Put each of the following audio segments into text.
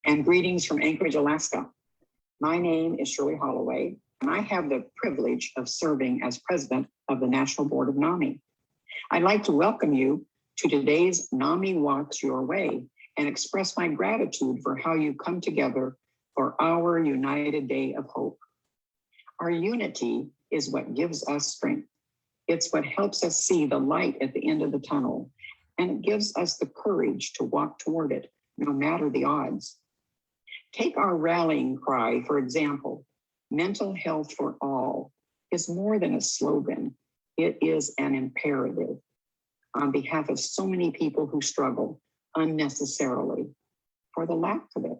and greetings from Anchorage, Alaska. My name is Shirley Holloway, and I have the privilege of serving as president of the National Board of NAMI. I'd like to welcome you to today's NAMI Walks Your Way and express my gratitude for how you come together for our United Day of Hope. Our unity is what gives us strength. It's what helps us see the light at the end of the tunnel, and it gives us the courage to walk toward it, no matter the odds. Take our rallying cry, for example. Mental health for all is more than a slogan. It is an imperative on behalf of so many people who struggle unnecessarily for the lack of it.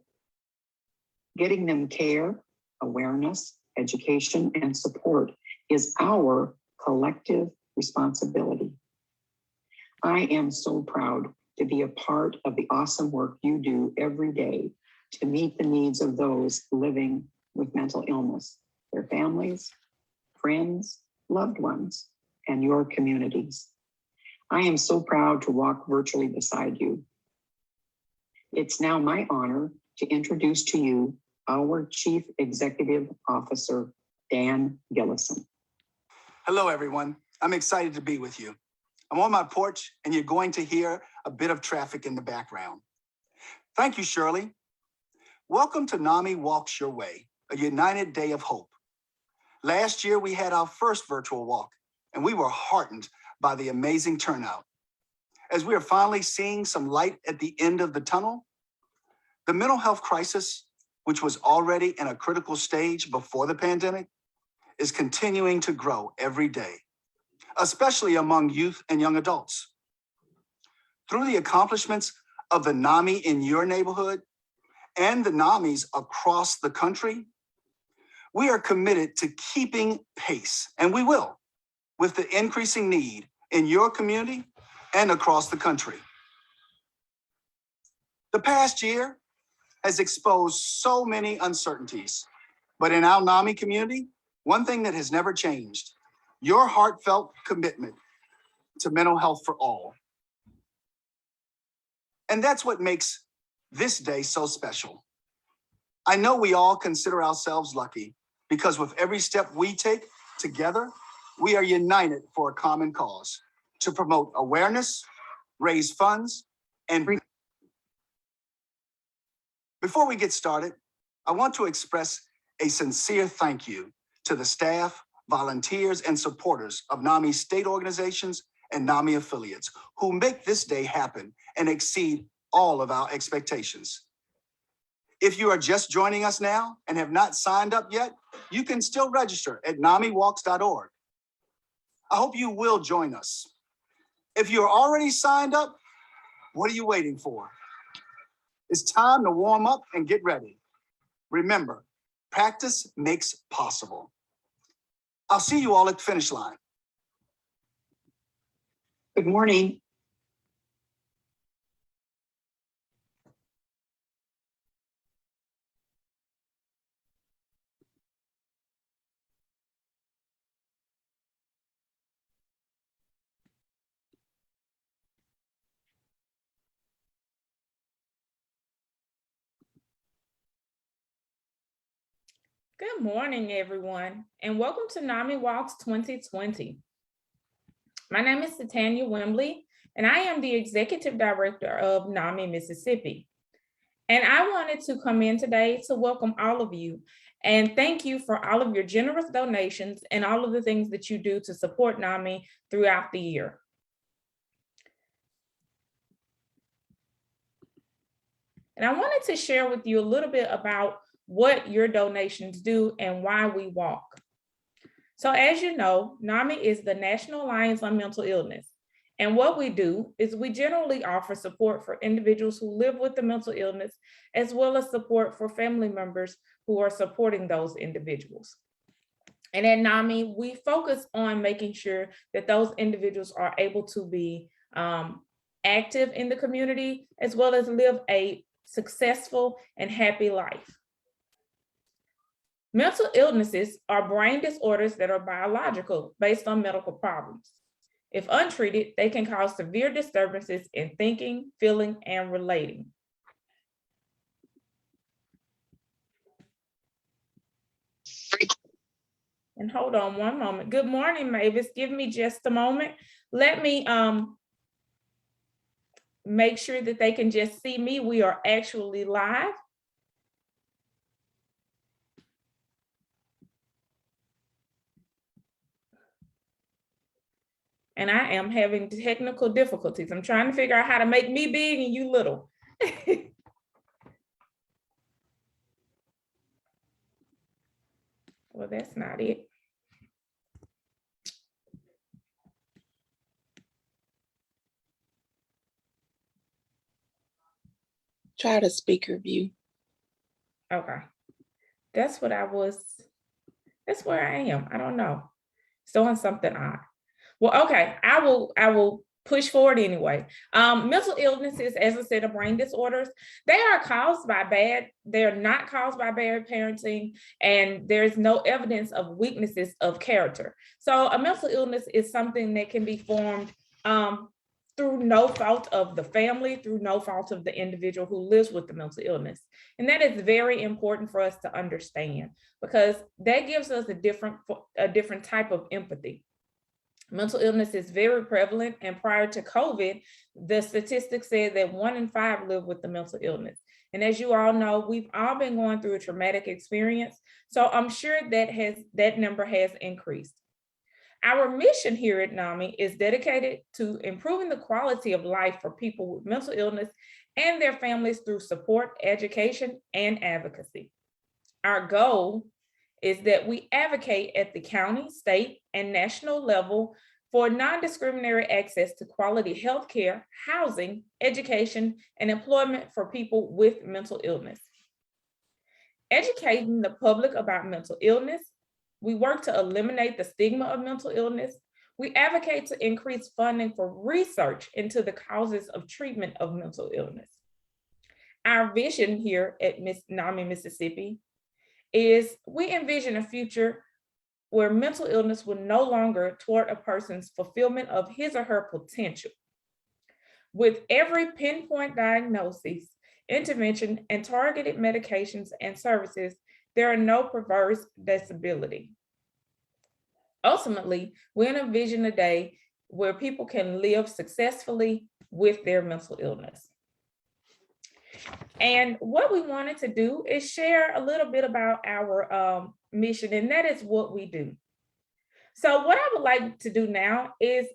Getting them care, awareness, education, and support is our collective responsibility. I am so proud to be a part of the awesome work you do every day to meet the needs of those living with mental illness, their families, friends, loved ones, and your communities. I am so proud to walk virtually beside you. It's now my honor to introduce to you our Chief Executive Officer, Dan Gillison. Hello, everyone. I'm excited to be with you. I'm on my porch, and you're going to hear a bit of traffic in the background. Thank you, Shirley. Welcome to NAMI Walks Your Way, a United Day of Hope. Last year, we had our first virtual walk, and we were heartened by the amazing turnout. As we are finally seeing some light at the end of the tunnel, the mental health crisis, which was already in a critical stage before the pandemic, is continuing to grow every day, especially among youth and young adults. Through the accomplishments of the NAMI in your neighborhood and the NAMIs across the country, we are committed to keeping pace, and we will, with the increasing need in your community and across the country. The past year has exposed so many uncertainties, but in our NAMI community, one thing that has never changed: your heartfelt commitment to mental health for all. And that's what makes this day so special. I know we all consider ourselves lucky because with every step we take together, we are united for a common cause to promote awareness, raise funds, and before we get started, I want to express a sincere thank you to the staff, volunteers, and supporters of NAMI state organizations and NAMI affiliates who make this day happen and exceed all of our expectations. If you are just joining us now and have not signed up yet, you can still register at NAMIWalks.org. I hope you will join us. If you're already signed up, what are you waiting for? It's time to warm up and get ready. Remember, practice makes possible. I'll see you all at the finish line. Good morning. Good morning, everyone, and welcome to NAMI Walks 2020. My name is Tanya Wembley, and I am the Executive Director of NAMI Mississippi. And I wanted to come in today to welcome all of you and thank you for all of your generous donations and all of the things that you do to support NAMI throughout the year. And I wanted to share with you a little bit about what your donations do and why we walk. So as you know, NAMI is the National Alliance on Mental Illness. And what we do is we generally offer support for individuals who live with the mental illness, as well as support for family members who are supporting those individuals. And at NAMI, we focus on making sure that those individuals are able to be active in the community, as well as live a successful and happy life. Mental illnesses are brain disorders that are biological based on medical problems. If untreated, they can cause severe disturbances in thinking, feeling, and relating. And hold on one moment. Good morning, Mavis. Give me just a moment. Let me make sure that they can just see me. We are actually live. And I am having technical difficulties. I'm trying to figure out how to make me big and you little. Well, that's not it. Try the speaker view. Okay. That's where I am. I don't know. It's doing something odd. Well, okay, I will push forward anyway. Mental illnesses, as I said, are brain disorders. They are caused by they're not caused by bad parenting, and there's no evidence of weaknesses of character. So a mental illness is something that can be formed through no fault of the family, through no fault of the individual who lives with the mental illness. And that is very important for us to understand, because that gives us a different type of empathy. Mental illness is very prevalent, and prior to COVID, the statistics said that 1 in 5 live with the mental illness. And as you all know, we've all been going through a traumatic experience, so I'm sure that number has increased. Our mission here at NAMI is dedicated to improving the quality of life for people with mental illness and their families through support, education, and advocacy. Our goal is that we advocate at the county, state, and national level for non-discriminatory access to quality healthcare, housing, education, and employment for people with mental illness. Educating the public about mental illness, we work to eliminate the stigma of mental illness. We advocate to increase funding for research into the causes of treatment of mental illness. Our vision here at NAMI, Mississippi, is we envision a future where mental illness will no longer thwart a person's fulfillment of his or her potential. With every pinpoint diagnosis, intervention, and targeted medications and services, there are no perverse disability. Ultimately, we envision a day where people can live successfully with their mental illness. And what we wanted to do is share a little bit about our mission, and that is what we do. So what I would like to do now is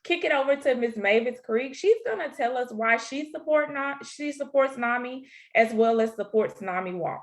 kick it over to Ms. Mavis Creek. She's going to tell us why she supports NAMI as well as supports NAMIWalks.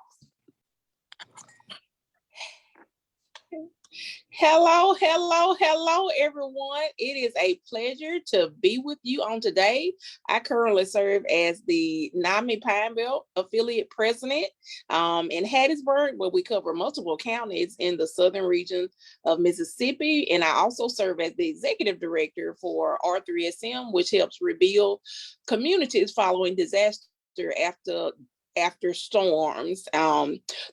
Hello, hello, hello, everyone. It is a pleasure to be with you on today. I currently serve as the NAMI Pine Belt affiliate president in Hattiesburg, where we cover multiple counties in the southern region of Mississippi. And I also serve as the executive director for R3SM, which helps rebuild communities following disaster after storms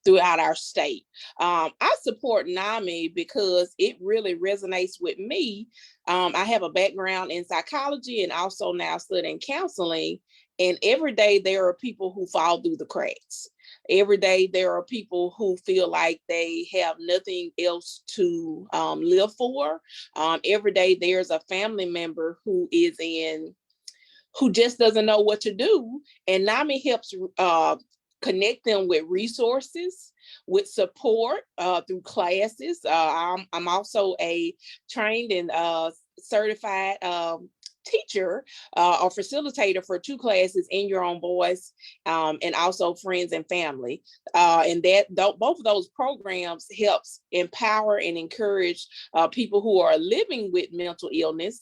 throughout our state. I support NAMI because it really resonates with me. I have a background in psychology and also now studying counseling. And every day there are people who fall through the cracks. Every day there are people who feel like they have nothing else to live for. Every day there's a family member who just doesn't know what to do. And NAMI helps connect them with resources, with support through classes. I'm also a trained and certified teacher or facilitator for 2 classes, In Your Own Voice, and also Friends and Family. And both of those programs helps empower and encourage people who are living with mental illness,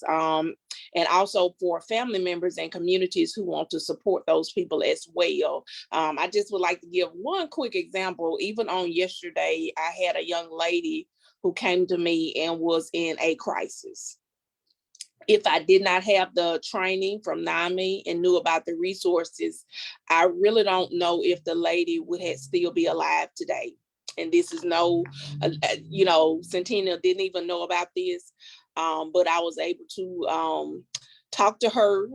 and also for family members and communities who want to support those people as well. I just would like to give one quick example. Even on yesterday, I had a young lady who came to me and was in a crisis. If I did not have the training from NAMI and knew about the resources, I really don't know if the lady would still be alive today. And this is Centennial didn't even know about this, but I was able to talked to her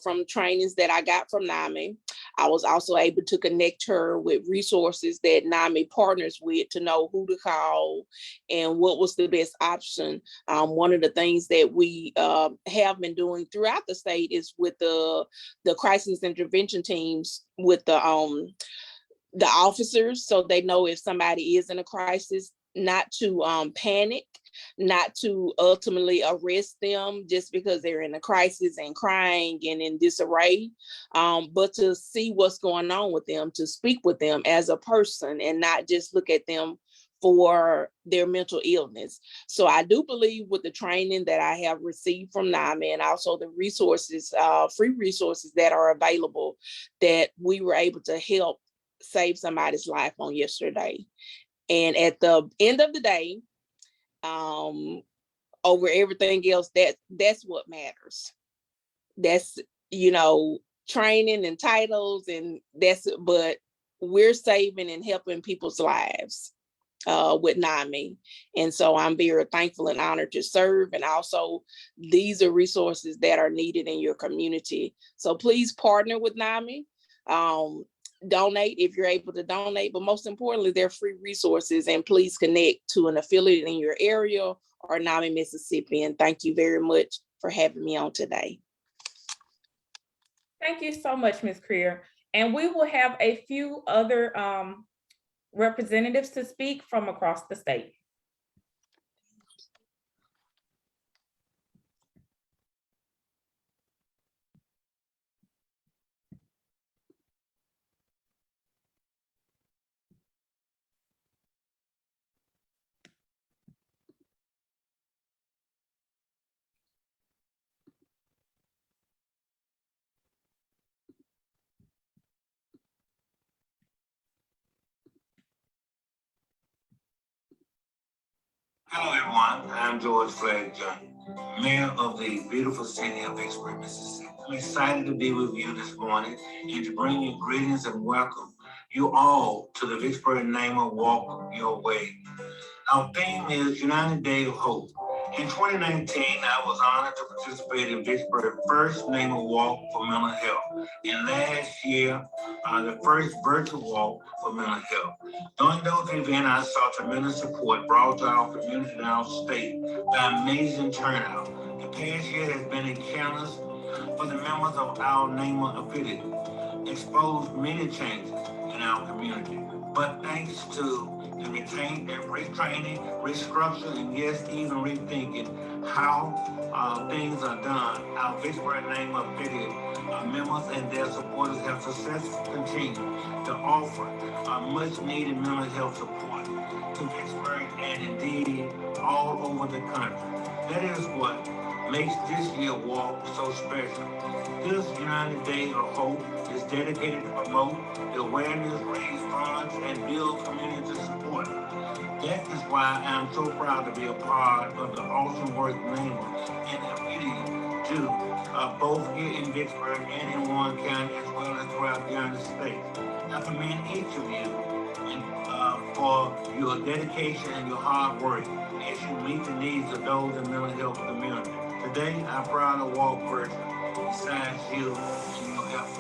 from trainings that I got from NAMI. I was also able to connect her with resources that NAMI partners with to know who to call and what was the best option. One of the things that we have been doing throughout the state is with the crisis intervention teams with the officers, so they know if somebody is in a crisis, not to panic, not to ultimately arrest them just because they're in a crisis and crying and in disarray, but to see what's going on with them, to speak with them as a person and not just look at them for their mental illness. So I do believe with the training that I have received from NAMI and also the resources, free resources that are available, that we were able to help save somebody's life on yesterday. And at the end of the day, over everything else, that's what matters. That's, training and titles, and but we're saving and helping people's lives with NAMI. And so I'm very thankful and honored to serve. And also, these are resources that are needed in your community. So please partner with NAMI. Donate if you're able to donate, but most importantly, they're free resources, and please connect to an affiliate in your area or NAMI Mississippi. And thank you very much for having me on today. Thank you so much, Ms. Creer. And we will have a few other representatives to speak from across the state. Hello, everyone. I'm George Flagg Jr., Mayor of the beautiful city of Vicksburg, Mississippi. I'm excited to be with you this morning and to bring you greetings and welcome you all to the Vicksburg NAMI Walk Your Way. Our theme is United Day of Hope. In 2019, I was honored to participate in Vicksburg's first NAMI Walk for Mental Health. And last year, the first virtual walk for mental health. During those events, I saw tremendous support brought to our community and our state by amazing turnout. The past year has been a challenge for the members of our NAMI affiliate, exposed many changes in our community. But thanks to the retraining, restructuring, and yes, even rethinking how things are done, our Vicksburg NAMI affiliate members and their supporters have successfully continued to offer much needed mental health support to Vicksburg and indeed all over the country. That is what makes this year's walk so special. This United Day of Hope is dedicated to promote the awareness, raise funds, and build community support. That is why I'm so proud to be a part of the awesome work NAMI and affiliate do, both here in Vicksburg and in Warren County, as well as throughout the United States. I commend each of you for your dedication and your hard work as you meet the needs of those in the mental health community. Today, I'm proud to walk virtually besides you and your efforts.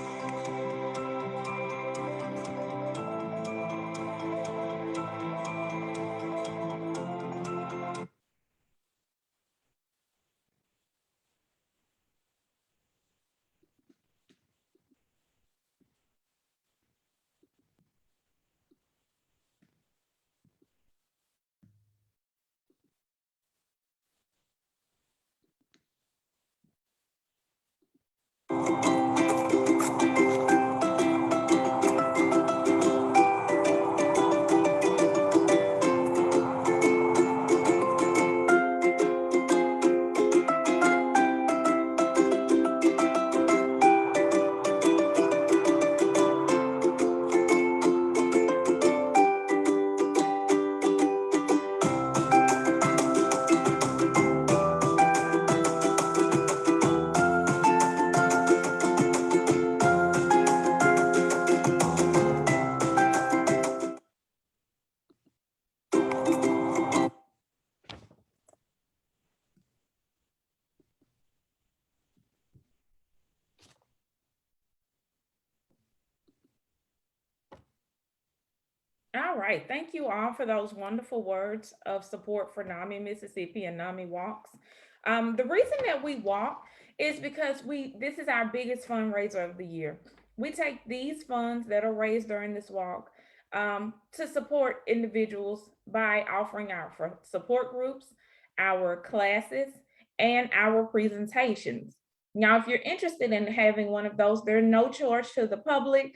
All right. Thank you all for those wonderful words of support for NAMI Mississippi and NAMIWalks. The reason that we walk is because this is our biggest fundraiser of the year. We take these funds that are raised during this walk to support individuals by offering our support groups, our classes, and our presentations. Now, if you're interested in having one of those, there's no charge to the public.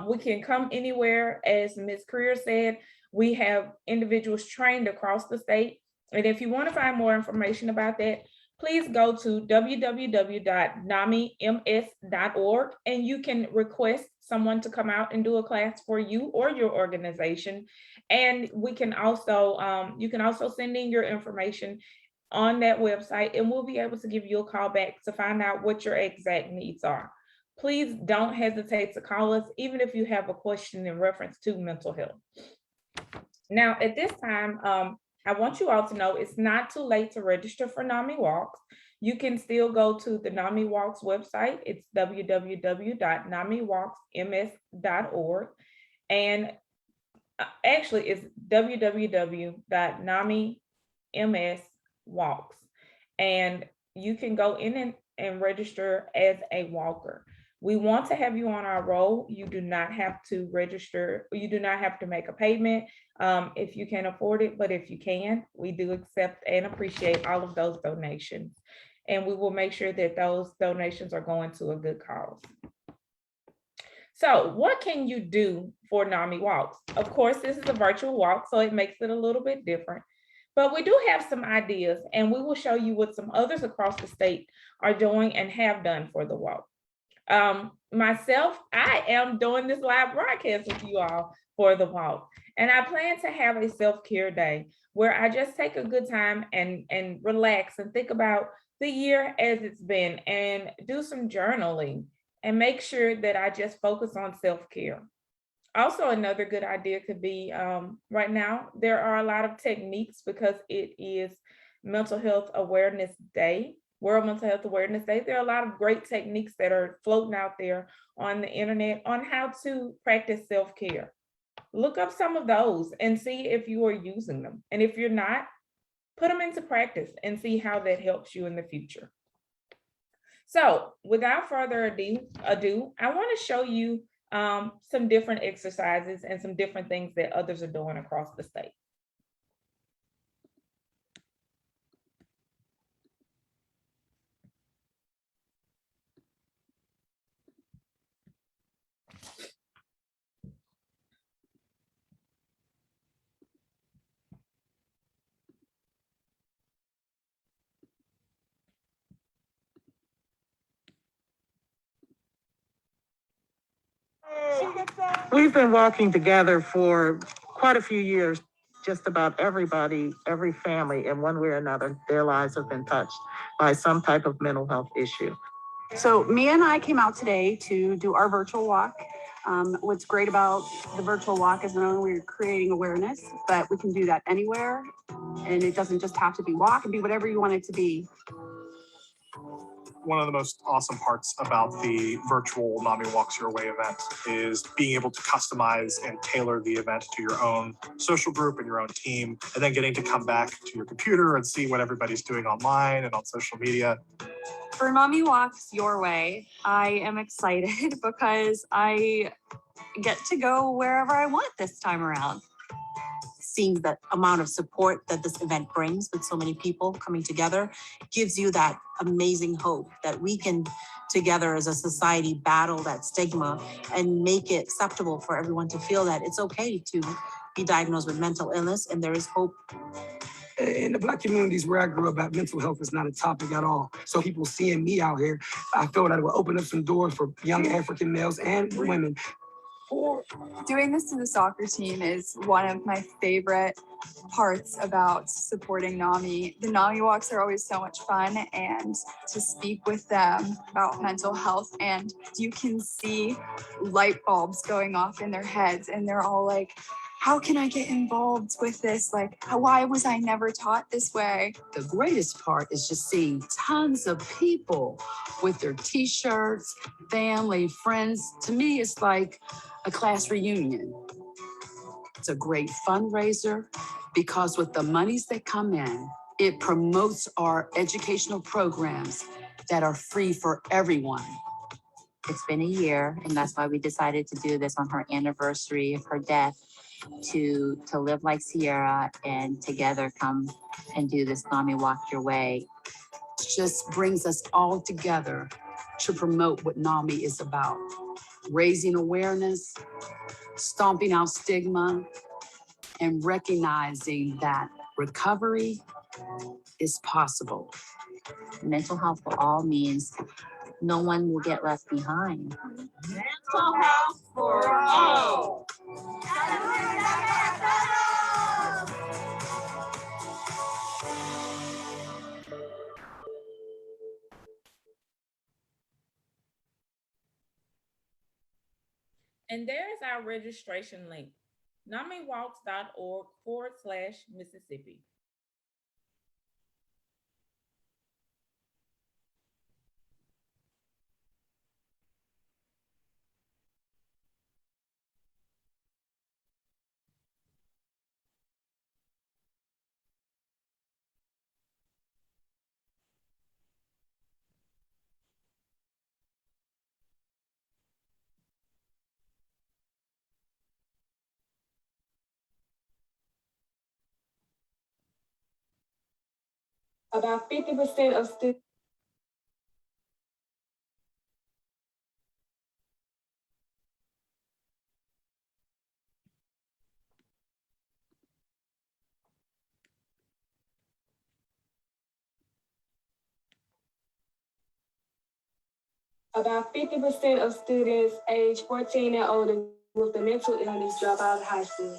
We can come anywhere. As Ms. Career said, we have individuals trained across the state. And if you want to find more information about that, please go to www.namims.org and you can request someone to come out and do a class for you or your organization. And we can also, you can also send in your information on that website and we'll be able to give you a call back to find out what your exact needs are. Please don't hesitate to call us, even if you have a question in reference to mental health. Now, at this time, I want you all to know it's not too late to register for NAMIWalks. You can still go to the NAMIWalks website. It's www.namiwalksms.org. And actually, it's www.namims.walks. And you can go in and register as a walker. We want to have you on our roll. You do not have to register. You do not have to make a payment if you can't afford it. But if you can, we do accept and appreciate all of those donations. And we will make sure that those donations are going to a good cause. So what can you do for NAMIWalks? Of course, this is a virtual walk, so it makes it a little bit different. But we do have some ideas, and we will show you what some others across the state are doing and have done for the walk. Myself, I am doing this live broadcast with you all for the walk. And I plan to have a self-care day where I just take a good time and relax and think about the year as it's been and do some journaling and make sure that I just focus on self-care. Also, another good idea could be right now, there are a lot of techniques because it is Mental Health Awareness Day. World Mental Health Awareness Day. There are a lot of great techniques that are floating out there on the internet on how to practice self-care. Look up some of those and see if you are using them. And if you're not, put them into practice and see how that helps you in the future. So without further ado, I want to show you some different exercises and some different things that others are doing across the state. We've been walking together for quite a few years. Just about everybody, every family in one way or another, their lives have been touched by some type of mental health issue. So Mia and I came out today to do our virtual walk. What's great about the virtual walk is not only we're creating awareness, but we can do that anywhere. And it doesn't just have to be walk, it can be whatever you want it to be. One of the most awesome parts about the virtual NAMI Walks Your Way event is being able to customize and tailor the event to your own social group and your own team, and then getting to come back to your computer and see what everybody's doing online and on social media. For NAMI Walks Your Way, I am excited because I get to go wherever I want this time around. Seeing that amount of support that this event brings with so many people coming together gives you that amazing hope that we can together as a society battle that stigma and make it acceptable for everyone to feel that it's okay to be diagnosed with mental illness and there is hope. In the Black communities where I grew up, mental health is not a topic at all. So people seeing me out here, I feel that it will open up some doors for young African males and women. Doing this to the soccer team is one of my favorite parts about supporting NAMI. The NAMI walks are always so much fun, and to speak with them about mental health, and you can see light bulbs going off in their heads and they're all like, how can I get involved with this? Like, why was I never taught this way? The greatest part is just seeing tons of people with their t-shirts, family, friends. To me, it's like a class reunion. It's a great fundraiser because with the monies that come in, it promotes our educational programs that are free for everyone. It's been a year, and that's why we decided to do this on her anniversary of her death, to live like Sierra and together come and do this NAMI Walk Your Way. It just brings us all together to promote what NAMI is about. Raising awareness, stomping out stigma, and recognizing that recovery is possible. Mental health for all means no one will get left behind. Mental health for all. And there's our registration link, NAMIWalks.org/Mississippi. About 50% of students. About 50% of students age 14 and older with a mental illness drop out of high school.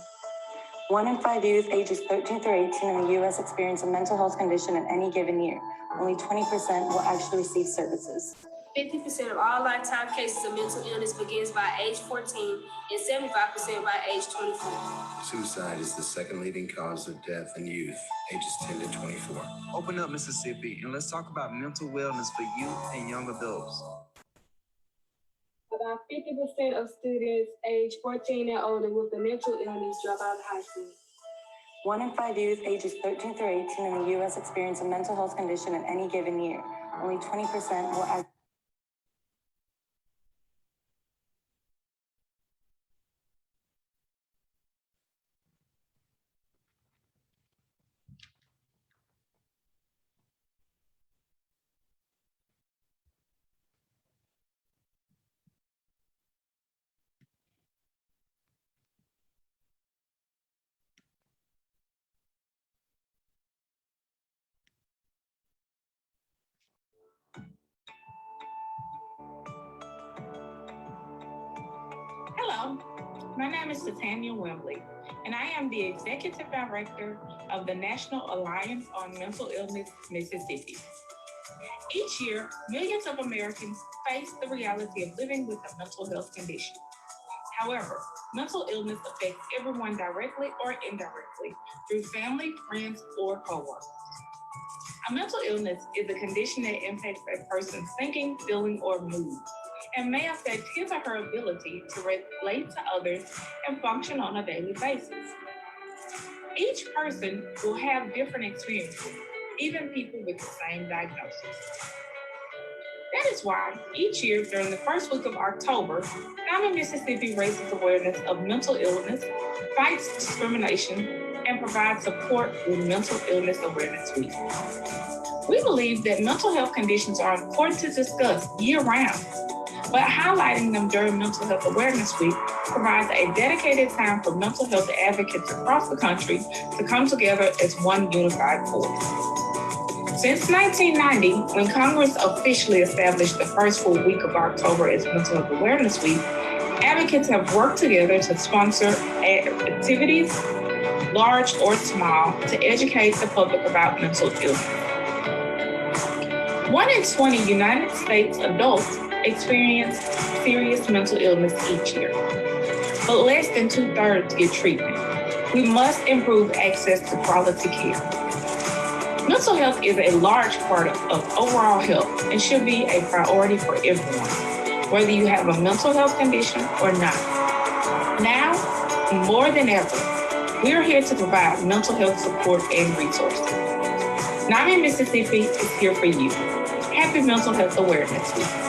1 in 5 youth ages 13 through 18 in the U.S. experience a mental health condition in any given year. Only 20% will actually receive services. 50% of all lifetime cases of mental illness begins by age 14 and 75% by age 24. Suicide is the second leading cause of death in youth, ages 10 to 24. Open up Mississippi and let's talk about mental wellness for youth and young adults. About 50% of students age 14 and older with a mental illness drop out of high school. 1 in 5 youth ages 13 through 18 in the U.S. experience a mental health condition in any given year. Only 20% will actually. Hello, my name is Titania Wembley, and I am the Executive Director of the National Alliance on Mental Illness, Mississippi. Each year, millions of Americans face the reality of living with a mental health condition. However, mental illness affects everyone directly or indirectly through family, friends, or coworkers. A mental illness is a condition that impacts a person's thinking, feeling, or mood, and may affect his or her ability to relate to others and function on a daily basis. Each person will have different experiences, even people with the same diagnosis. That is why each year during the first week of October, NAMI Mississippi raises awareness of mental illness, fights discrimination, and provides support with Mental Illness Awareness Week. We believe that mental health conditions are important to discuss year-round, but highlighting them during Mental Health Awareness Week provides a dedicated time for mental health advocates across the country to come together as one unified force. Since 1990, when Congress officially established the first full week of October as Mental Health Awareness Week, advocates have worked together to sponsor activities, large or small, to educate the public about mental illness. 1 in 20 United States adults experience serious mental illness each year, but less than 2/3 get treatment. We must improve access to quality care. Mental health is a large part of overall health and should be a priority for everyone, whether you have a mental health condition or not. Now, more than ever, We are here to provide mental health support and resources. NAMI Mississippi is here for you. Happy Mental Health Awareness Week.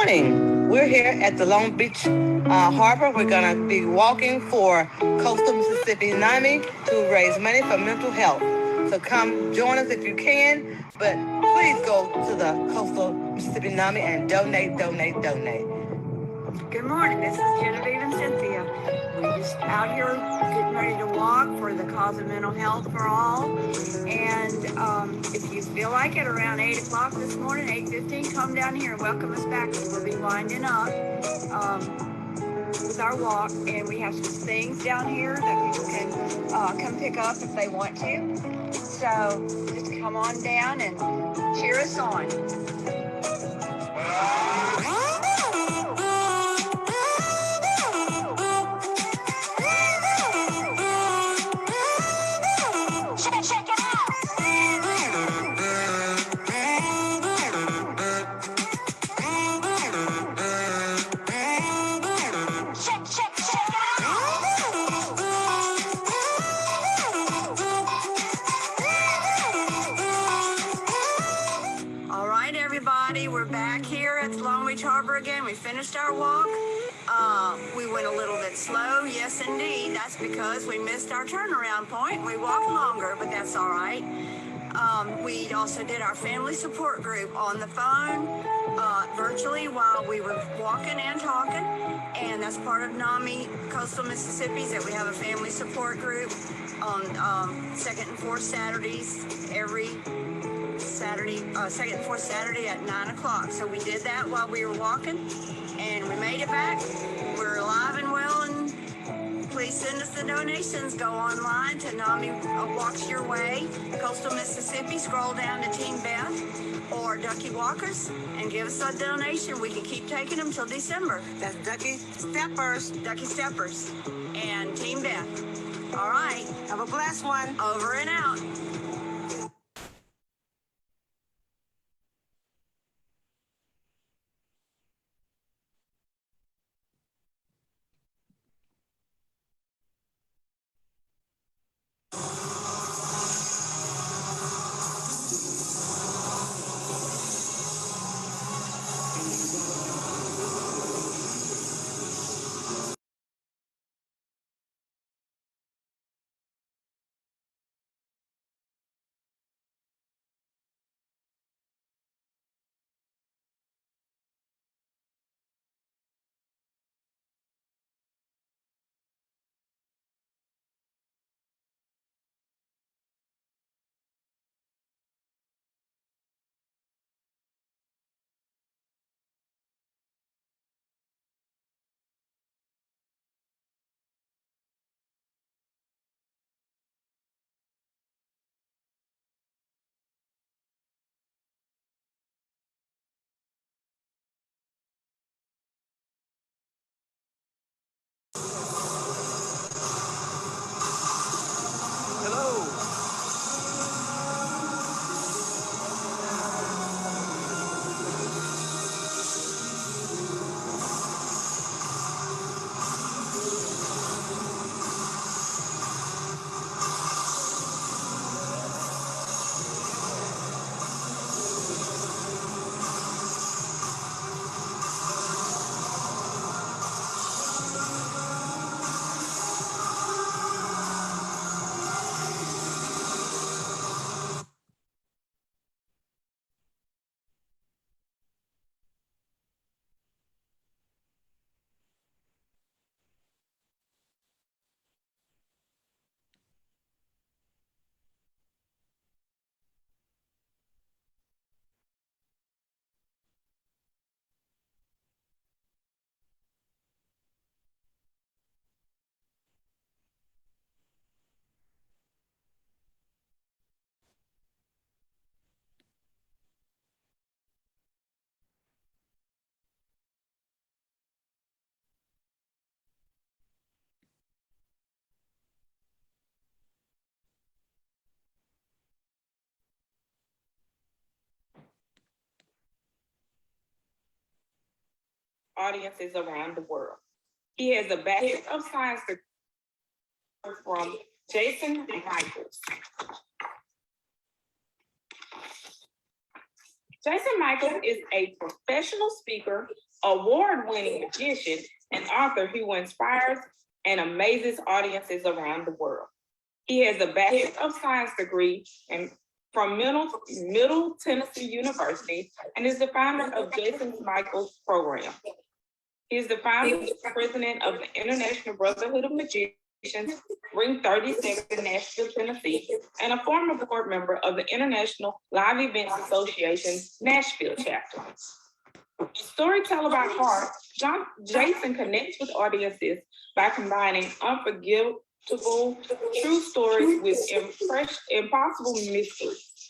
morning. We're here at the Long Beach Harbor. We're gonna be walking for coastal Mississippi NAMI to raise money for mental health. So come join us if you can, but please go to the coastal Mississippi NAMI and donate, donate, donate. Good morning, this is Genevieve and Cynthia. We're just out here getting ready to walk for the cause of mental health for all. And if you feel like it, around 8 o'clock this morning, 8:15, come down here and welcome us back. We'll be winding up with our walk. And we have some things down here that people can come pick up if they want to. So just come on down and cheer us on. Check it out. Check it out. All right, everybody, we're back here at Long Beach Harbor again. We finished our walk. We went a little bit slow, yes indeed. That's because we missed our turnaround point. We walked longer, but that's all right. We also did our family support group on the phone, virtually while we were walking and talking. And that's part of NAMI Coastal Mississippi's, that we have a family support group on second and fourth Saturdays every Saturday, second and fourth Saturday at 9 o'clock. So we did that while we were walking, and we made it back. We're alive and well, and please send us the donations. Go online to NAMI Walks Your Way, Coastal Mississippi. Scroll down to Team Beth or Ducky Walkers and give us a donation. We can keep taking them till December. That's Ducky Steppers. Ducky Steppers and Team Beth. All right. Have a blessed one. Over and out. Audiences around the world. He has a Bachelor of Science degree from Jason Michaels. Jason Michaels is a professional speaker, award-winning magician and author who inspires and amazes audiences around the world. He has a Bachelor of Science degree from Middle Tennessee University and is the founder of Jason Michaels program. He is the founder and president of the International Brotherhood of Magicians, Ring 37, Nashville, Tennessee, and a former board member of the International Live Events Association, Nashville chapter. A storyteller by heart, Jason connects with audiences by combining unforgettable true stories with impossible mysteries.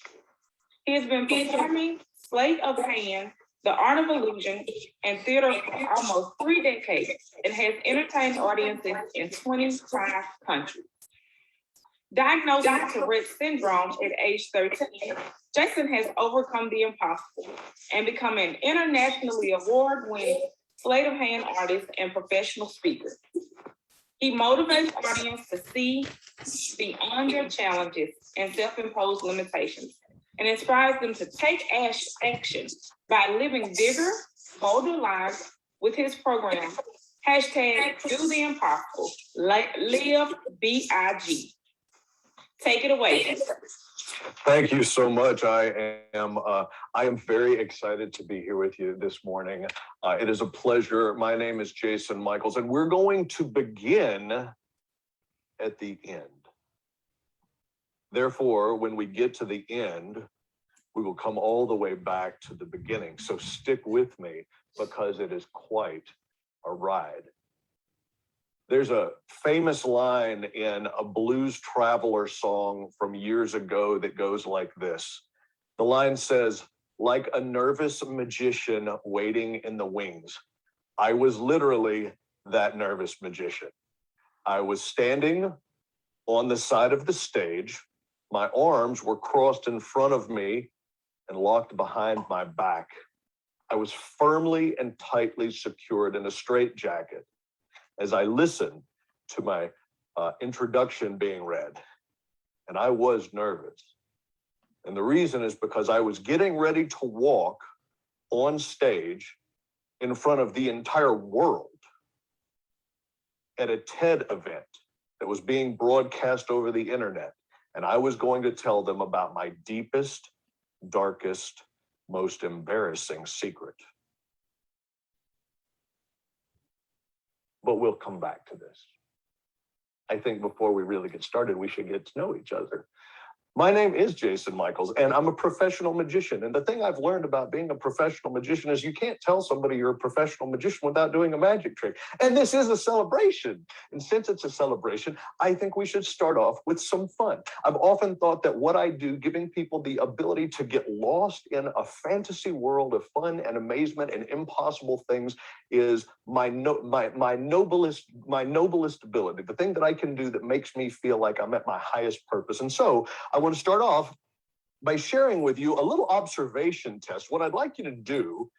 He has been performing Sleight of Hand, The Art of Illusion, and theater for almost 3 decades and has entertained audiences in 25 countries. Diagnosed with Tourette's syndrome at age 13, Jason has overcome the impossible and become an internationally award-winning Sleight of Hand artist and professional speaker. He motivates audience to see beyond their challenges and self-imposed limitations and inspires them to take action by living bigger, bolder lives with his program. Hashtag do the impossible, live BIG. Take it away. Thank you so much. I am very excited to be here with you this morning. It is a pleasure. My name is Jason Michaels, and we're going to begin at the end. Therefore, when we get to the end, we will come all the way back to the beginning. So stick with me because it is quite a ride. There's a famous line in a Blues Traveler song from years ago that goes like this. The line says, "Like a nervous magician waiting in the wings." I was literally that nervous magician. I was standing on the side of the stage. My arms were crossed in front of me and locked behind my back. I was firmly and tightly secured in a straitjacket as I listened to my introduction being read. And I was nervous. And the reason is because I was getting ready to walk on stage in front of the entire world at a TED event that was being broadcast over the internet. And I was going to tell them about my deepest, darkest, most embarrassing secret. But we'll come back to this. I think before we really get started, we should get to know each other. My name is Jason Michaels, and I'm a professional magician. And the thing I've learned about being a professional magician is you can't tell somebody you're a professional magician without doing a magic trick. And this is a celebration. And since it's a celebration, I think we should start off with some fun. I've often thought that what I do, giving people the ability to get lost in a fantasy world of fun and amazement and impossible things, is my noblest ability, the thing that I can do that makes me feel like I'm at my highest purpose. And so I want to start off by sharing with you a little observation test. What I'd like you to do,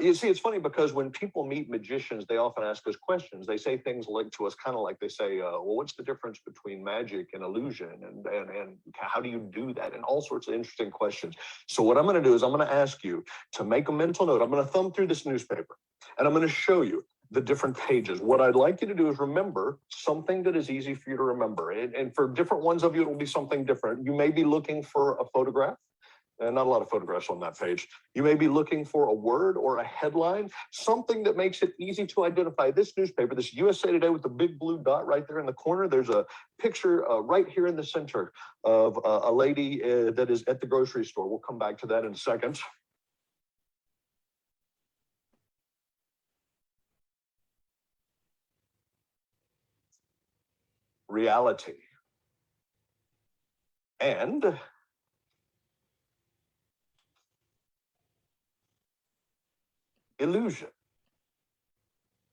you see, it's funny because when people meet magicians, they often ask us questions. They say things like to us, kind of like they say, well, what's the difference between magic and illusion? And how do you do that? And all sorts of interesting questions. So what I'm going to do is I'm going to ask you to make a mental note. I'm going to thumb through this newspaper and I'm going to show you the different pages. What I'd like you to do is remember something that is easy for you to remember. And for different ones of you, it will be something different. You may be looking for a photograph. Not a lot of photographs on that page. You may be looking for a word or a headline, something that makes it easy to identify. This newspaper, this USA Today with the big blue dot right there in the corner, there's a picture right here in the center of a lady that is at the grocery store. We'll come back to that in a second. Reality. And illusion.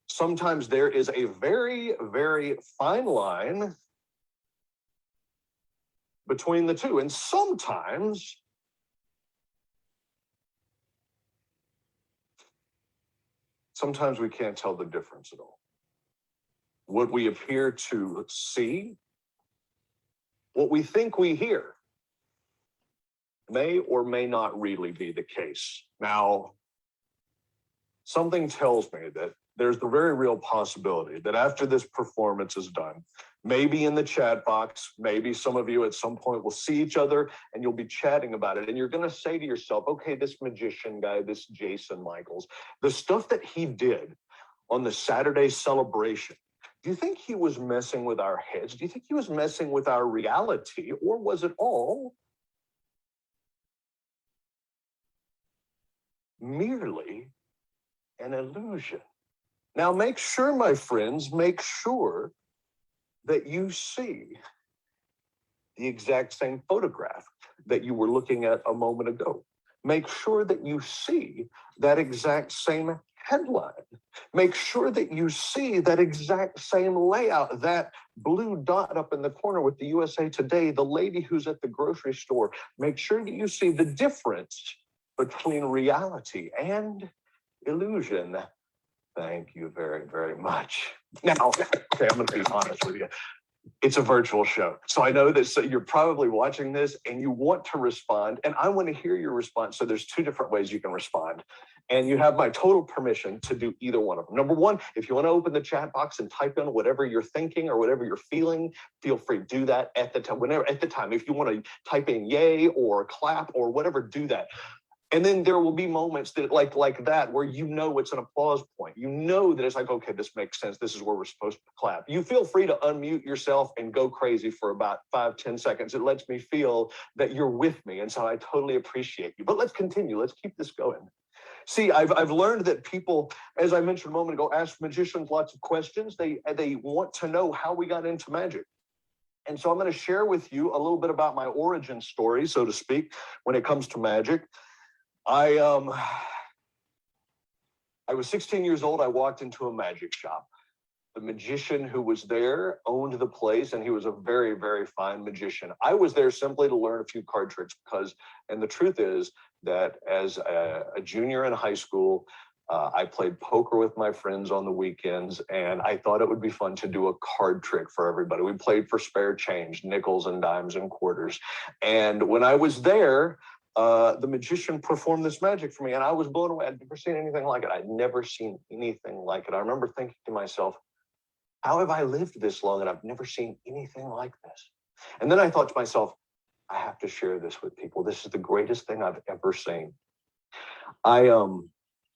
Sometimes there is a very, very fine line between the two. And sometimes we can't tell the difference at all. What we appear to see, what we think we hear, may or may not really be the case. Now, something tells me that there's the very real possibility that after this performance is done, maybe in the chat box, maybe some of you at some point will see each other and you'll be chatting about it. And you're going to say to yourself, okay, this magician guy, this Jason Michaels, the stuff that he did on the Saturday celebration, do you think he was messing with our heads? Do you think he was messing with our reality? Or was it all merely an illusion? Now, make sure, my friends, make sure that you see the exact same photograph that you were looking at a moment ago. Make sure that you see that exact same headline. Make sure that you see that exact same layout, that blue dot up in the corner with the USA Today, the lady who's at the grocery store. Make sure that you see the difference between reality and illusion. Thank you very, very much. Now, okay, I'm going to be honest with you. It's a virtual show. So I know that you're probably watching this and you want to respond, and I want to hear your response. So there's two different ways you can respond. And you have my total permission to do either one of them. Number one, if you want to open the chat box and type in whatever you're thinking or whatever you're feeling, feel free to do that at the time, whenever, at the time. If you want to type in yay or clap or whatever, do that. And then there will be moments that like that where you know it's an applause point. You know that it's like, okay, this makes sense. This is where we're supposed to clap. You feel free to unmute yourself and go crazy for about 5-10 seconds. It lets me feel that you're with me. And so I totally appreciate you. But let's continue. Let's keep this going. See, I've learned that people, as I mentioned a moment ago, ask magicians lots of questions. They want to know how we got into magic. And so I'm going to share with you a little bit about my origin story, so to speak, when it comes to magic. I was 16 years old. I walked into a magic shop. The magician who was there owned the place, and he was a very, very fine magician. I was there simply to learn a few card tricks because, and the truth is that as a junior in high school, I played poker with my friends on the weekends, and I thought it would be fun to do a card trick for everybody. We played for spare change, nickels and dimes and quarters. And when I was there, the magician performed this magic for me, and I was blown away. I'd never seen anything like it. I'd never seen anything like it. I remember thinking to myself, how have I lived this long and I've never seen anything like this? And then I thought to myself, I have to share this with people. This is the greatest thing I've ever seen. At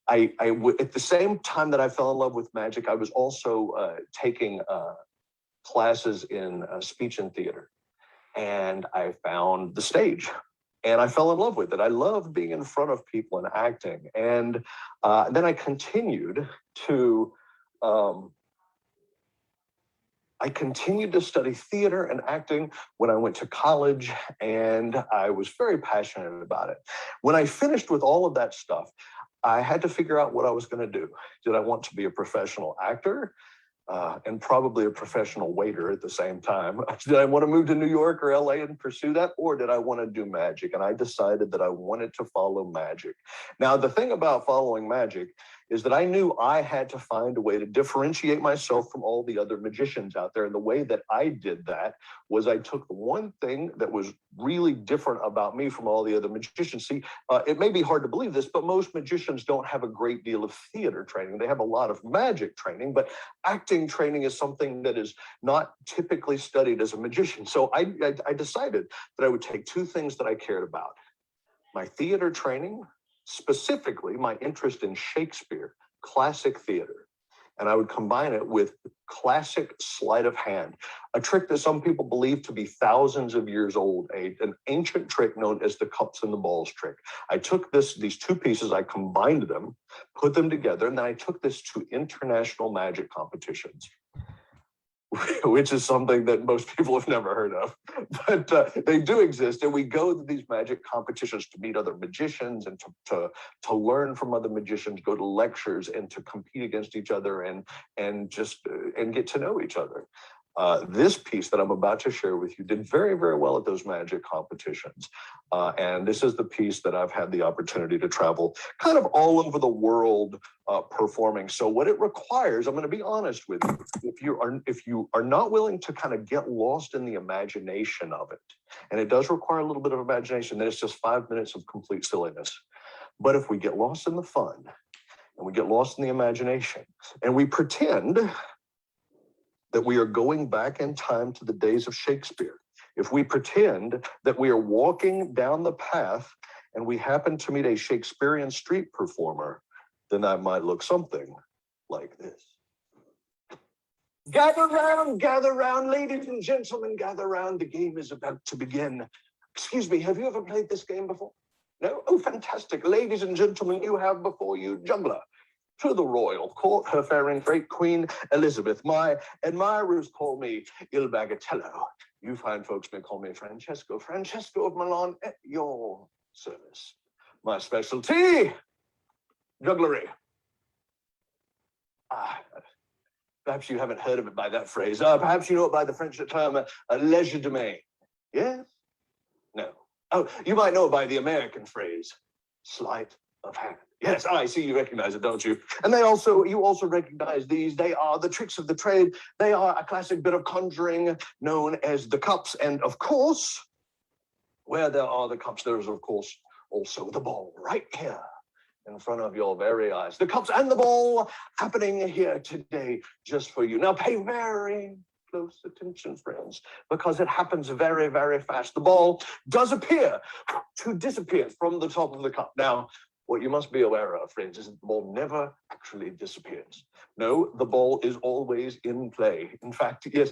the same time that I fell in love with magic, I was also taking classes in speech and theater, and I found the stage. And I fell in love with it. I loved being in front of people and acting. And then I continued to study theater and acting when I went to college, and I was very passionate about it. When I finished with all of that stuff, I had to figure out what I was going to do. Did I want to be a professional actor? And probably a professional waiter at the same time. Did I want to move to New York or LA and pursue that? Or did I want to do magic? And I decided that I wanted to follow magic. Now, the thing about following magic is that I knew I had to find a way to differentiate myself from all the other magicians out there. And the way that I did that was I took the one thing that was really different about me from all the other magicians. See, it may be hard to believe this, but most magicians don't have a great deal of theater training. They have a lot of magic training, but acting training is something that is not typically studied as a magician. So I decided that I would take two things that I cared about: my theater training, specifically my interest in Shakespeare, classic theater, and I would combine it with classic sleight of hand, a trick that some people believe to be thousands of years old, an ancient trick known as the cups and the balls trick. I took these two pieces, I combined them, put them together, and then I took this to international magic competitions, which is something that most people have never heard of, but they do exist. And we go to these magic competitions to meet other magicians and to learn from other magicians, go to lectures and to compete against each other and get to know each other. This piece that I'm about to share with you did very, very well at those magic competitions. And this is the piece that I've had the opportunity to travel kind of all over the world performing. So what it requires, I'm going to be honest with you, if you are not willing to kind of get lost in the imagination of it, and it does require a little bit of imagination, then it's just 5 minutes of complete silliness. But if we get lost in the fun, and we get lost in the imagination, and we pretend that we are going back in time to the days of Shakespeare. If we pretend that we are walking down the path and we happen to meet a Shakespearean street performer, then that might look something like this. Gather round, ladies and gentlemen, gather round. The game is about to begin. Excuse me, have you ever played this game before? No? Oh, fantastic. Ladies and gentlemen, you have before you juggler. To the royal court, her fair and great Queen Elizabeth. My admirers call me Il Bagatello. You fine folks may call me Francesco. Francesco of Milan at your service. My specialty, jugglery. Perhaps you haven't heard of it by that phrase. Perhaps you know it by the French term legerdemain. Yes? No. Oh, you might know it by the American phrase, sleight of hand. Yes, I see you recognize it, don't you? And you also recognize these. They are the tricks of the trade. They are a classic bit of conjuring known as the cups. And of course, where there are the cups, there is of course also the ball right here in front of your very eyes. The cups and the ball happening here today just for you. Now pay very close attention, friends, because it happens very, very fast. The ball does appear to disappear from the top of the cup. Now, what you must be aware of, friends, is that the ball never actually disappears. No, the ball is always in play. In fact, yes.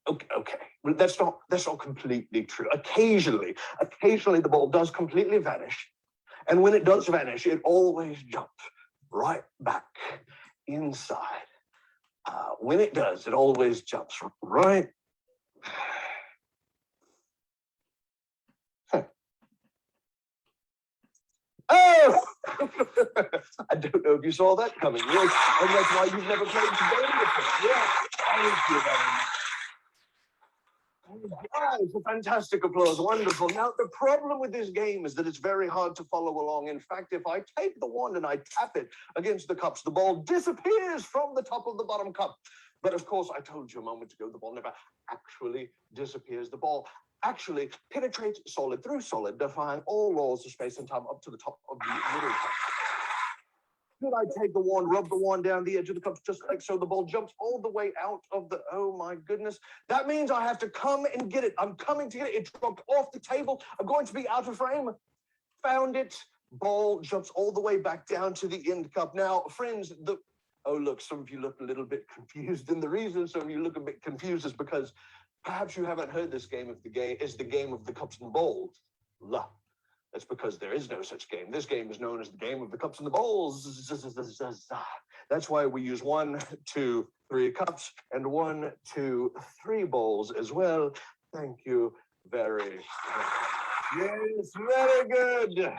Okay. Well, that's not completely true. Occasionally the ball does completely vanish. And when it does vanish, it always jumps right back inside. When it does, it always jumps right. Oh! I don't know if you saw that coming. Yes, and that's why you've never played the game before. Yes, thank you very much. It's a fantastic applause, wonderful. Now, the problem with this game is that it's very hard to follow along. In fact, if I take the wand and I tap it against the cups, the ball disappears from the top of the bottom cup. But of course, I told you a moment ago, the ball never actually disappears. The ball actually penetrates solid through solid, defying all laws of space and time up to the top of the middle cup. Should I take the wand, rub the wand down the edge of the cups just like so, the ball jumps all the way out of the, oh my goodness. That means I have to come and get it. I'm coming to get it. It dropped off the table. I'm going to be out of frame. Found it. Ball jumps all the way back down to the end cup. Now, friends, oh, look, some of you look a little bit confused. And the reason some of you look a bit confused is because perhaps you haven't heard this game of the game is the game of the cups and balls. La. That's because there is no such game. This game is known as the game of the cups and the balls. That's why we use 1, 2, 3 cups and 1, 2, 3 balls as well. Thank you very much. Yes, very good.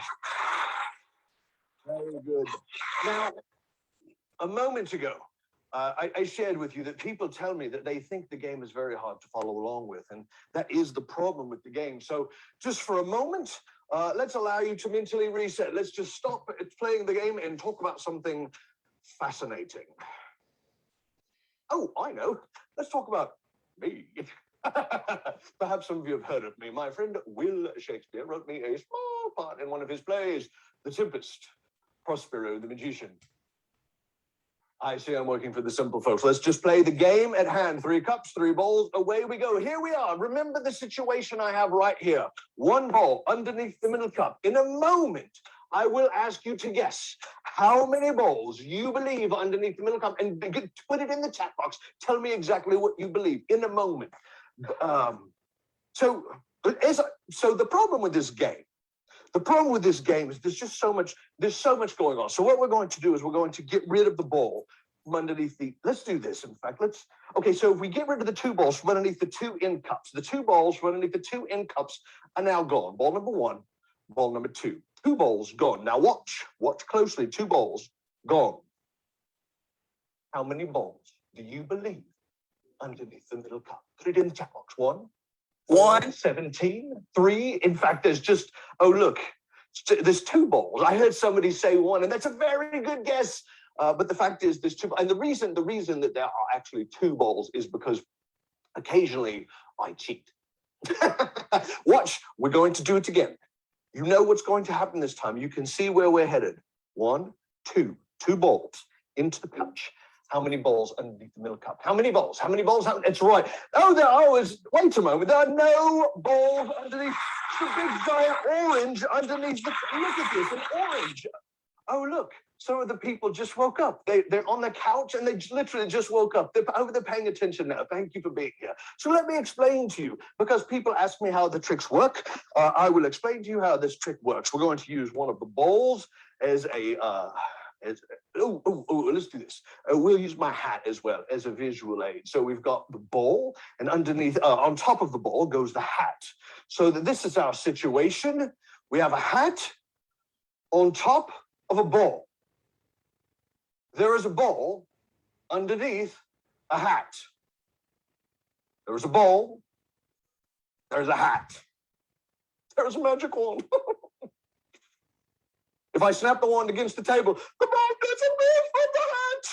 Very good. Now, a moment ago, I shared with you that people tell me that they think the game is very hard to follow along with, and that is the problem with the game. So just for a moment, let's allow you to mentally reset. Let's just stop playing the game and talk about something fascinating. Oh, I know. Let's talk about me. Perhaps some of you have heard of me. My friend Will Shakespeare wrote me a small part in one of his plays, The Tempest, Prospero the Magician. I see I'm working for the simple folks. Let's just play the game at hand. 3 cups, 3 balls, away we go. Here we are. Remember the situation I have right here. 1 ball underneath the middle cup. In a moment, I will ask you to guess how many balls you believe underneath the middle cup and put it in the chat box. Tell me exactly what you believe in a moment. So the problem with this game, is there's just so much going on. So what we're going to do is we're going to get rid of the ball from underneath let's do this, in fact. Okay, so if we get rid of the 2 balls from underneath the 2 end cups, the 2 balls from underneath the 2 end cups are now gone. Ball number 1, ball number 2. 2 balls gone. Now watch closely, 2 balls gone. How many balls do you believe underneath the middle cup? Put it in the chat box. 1, 17, 3. In fact, there's just, oh, look, there's 2 balls. I heard somebody say 1, and that's a very good guess. But the fact is there's 2. And the reason that there are actually 2 balls is because occasionally I cheat. Watch, we're going to do it again. You know what's going to happen this time. You can see where we're headed. 1, two bowls into the pouch. How many bowls underneath the middle cup? How many bowls? How many bowls? It's right. Wait a moment. There are no bowls underneath the big giant orange underneath the, look at this, an orange. Oh, look, some of the people just woke up. They're on the couch and they literally just woke up. They're paying attention now. Thank you for being here. So let me explain to you, because people ask me how the tricks work. I will explain to you how this trick works. We're going to use one of the bowls as a, let's do this. We'll use my hat as well as a visual aid. So we've got the bowl, and underneath, on top of the bowl goes the hat. So that this is our situation. We have a hat on top of a bowl. There is a bowl underneath a hat. There is a bowl. There's a hat. There's a magic wand. If I snap the wand against the table, the ball disappears from the hat.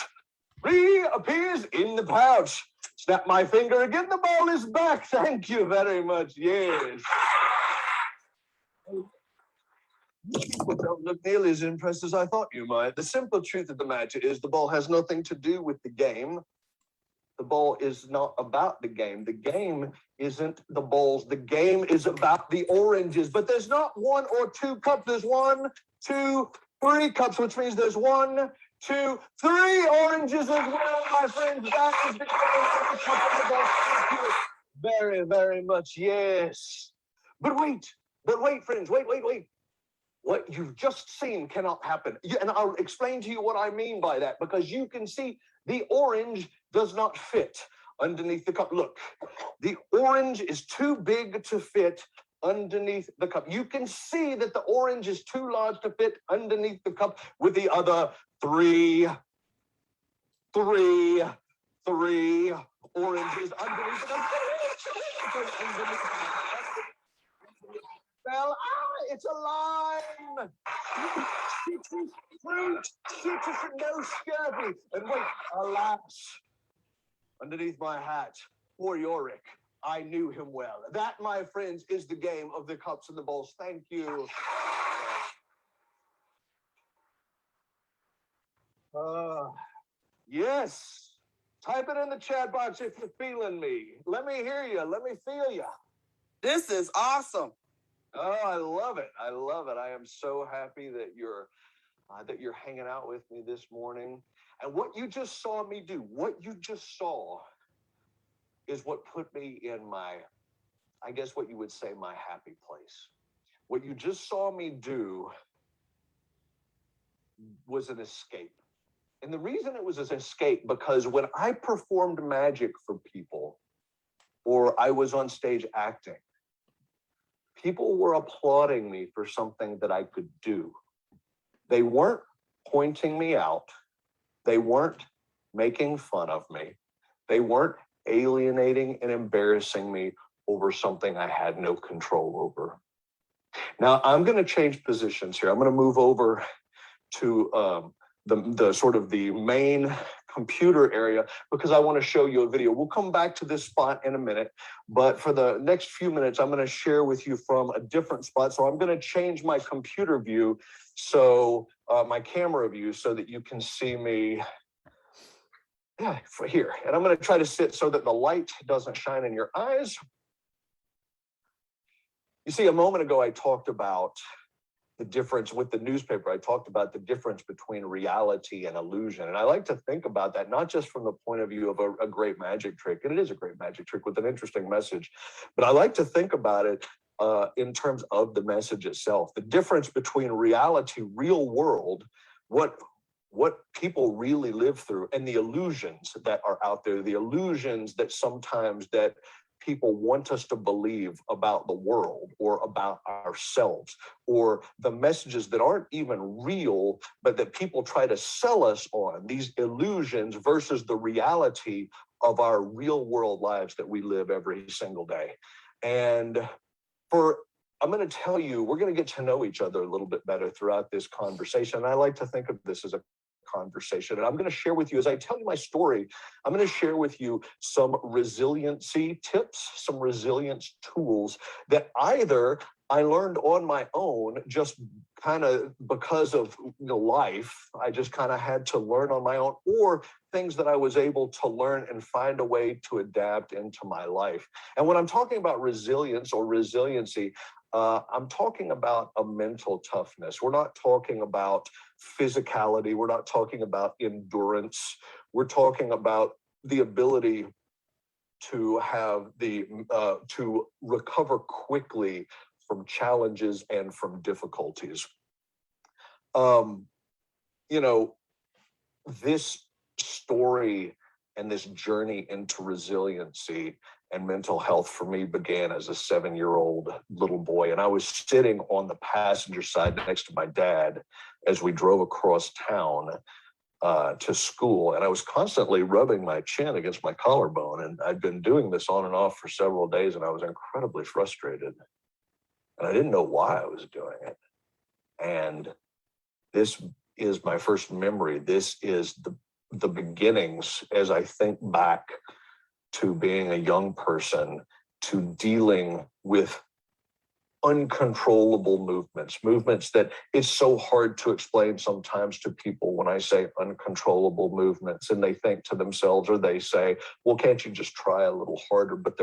Reappears in the pouch. Snap my finger again, the ball is back. Thank you very much. Yes. People don't look nearly as impressed as I thought you might. The simple truth of the matter is the ball has nothing to do with the game. The ball is not about the game. The game isn't the balls. The game is about the oranges. But there's not one or two cups. There's 1, 2, 3 cups, which means there's 1, 2, 3 oranges as well, my friends. That is the game of the cup of the ball. Thank you very, very much. Yes. But wait, friends, wait. What you've just seen cannot happen. And I'll explain to you what I mean by that, because you can see the orange does not fit underneath the cup. Look, the orange is too big to fit underneath the cup. You can see that the orange is too large to fit underneath the cup with the other three oranges underneath the cup. Well, it's a lime. Citrus fruit, citrus and no scurvy. And wait, alas, underneath my hat, poor Yorick, I knew him well. That, my friends, is the game of the cups and the bowls. Thank you. Yes. Type it in the chat box if you're feeling me. Let me hear you. Let me feel you. This is awesome. Oh, I love it. I love it. I am so happy that you're hanging out with me this morning. And what you just saw me do, what you just saw is what put me in my, I guess what you would say, my happy place. What you just saw me do was an escape. And the reason it was an escape, because when I performed magic for people, or I was on stage acting, people were applauding me for something that I could do. They weren't pointing me out. They weren't making fun of me. They weren't alienating and embarrassing me over something I had no control over. Now, I'm going to change positions here. I'm going to move over to the sort of the main computer area, because I want to show you a video. We'll come back to this spot in a minute, but for the next few minutes, I'm going to share with you from a different spot. So I'm going to change my computer view, so my camera view, so that you can see me for here. And I'm going to try to sit so that the light doesn't shine in your eyes. You see, a moment ago, I talked about the difference with the newspaper. I talked about the difference between reality and illusion. And I like to think about that, not just from the point of view of a great magic trick, and it is a great magic trick with an interesting message, but I like to think about it in terms of the message itself. The difference between reality, real world, what people really live through, and the illusions that are out there, the illusions that sometimes that people want us to believe about the world or about ourselves, or the messages that aren't even real, but that people try to sell us on, these illusions versus the reality of our real world lives that we live every single day. And I'm going to tell you, we're going to get to know each other a little bit better throughout this conversation. And I like to think of this as a conversation. And I'm going to share with you, as I tell you my story, I'm going to share with you some resiliency tips, some resilience tools that either I learned on my own, just kind of because of life. I just kind of had to learn on my own, or things that I was able to learn and find a way to adapt into my life. And when I'm talking about resilience or resiliency, I'm talking about a mental toughness. We're not talking about physicality. We're not talking about endurance. We're talking about the ability to have to recover quickly from challenges and from difficulties. This story and this journey into resiliency and mental health for me began as a 7-year-old little boy. And I was sitting on the passenger side next to my dad as we drove across town to school. And I was constantly rubbing my chin against my collarbone. And I'd been doing this on and off for several days, and I was incredibly frustrated. And I didn't know why I was doing it. And this is my first memory. This is the beginnings, as I think back to being a young person, to dealing with uncontrollable movements that it's so hard to explain sometimes to people when I say uncontrollable movements, and they think to themselves, or they say, well, can't you just try a little harder? But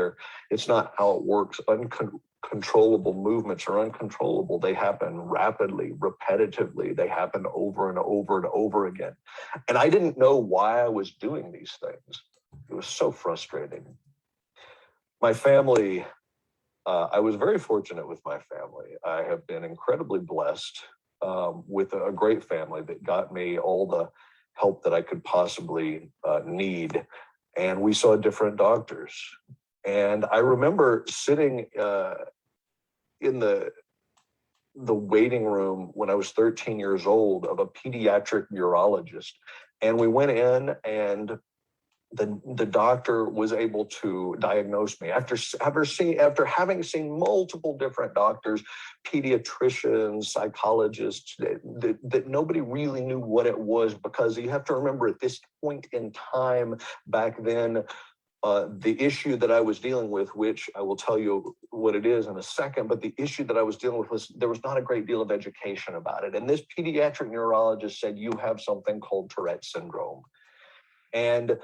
it's not how it works. Uncontrollable movements are uncontrollable. They happen rapidly, repetitively. They happen over and over and over again. And I didn't know why I was doing these things. It was so frustrating. My family, I was very fortunate with my family. I have been incredibly blessed with a great family that got me all the help that I could possibly need. And we saw different doctors. And I remember sitting in the waiting room when I was 13 years old of a pediatric neurologist. And we went in, and the doctor was able to diagnose me after having seen multiple different doctors, pediatricians, psychologists, that nobody really knew what it was, because you have to remember at this point in time back then, the issue that I was dealing with, which I will tell you what it is in a second, but the issue that I was dealing with was there was not a great deal of education about it. And this pediatric neurologist said, you have something called Tourette's syndrome. And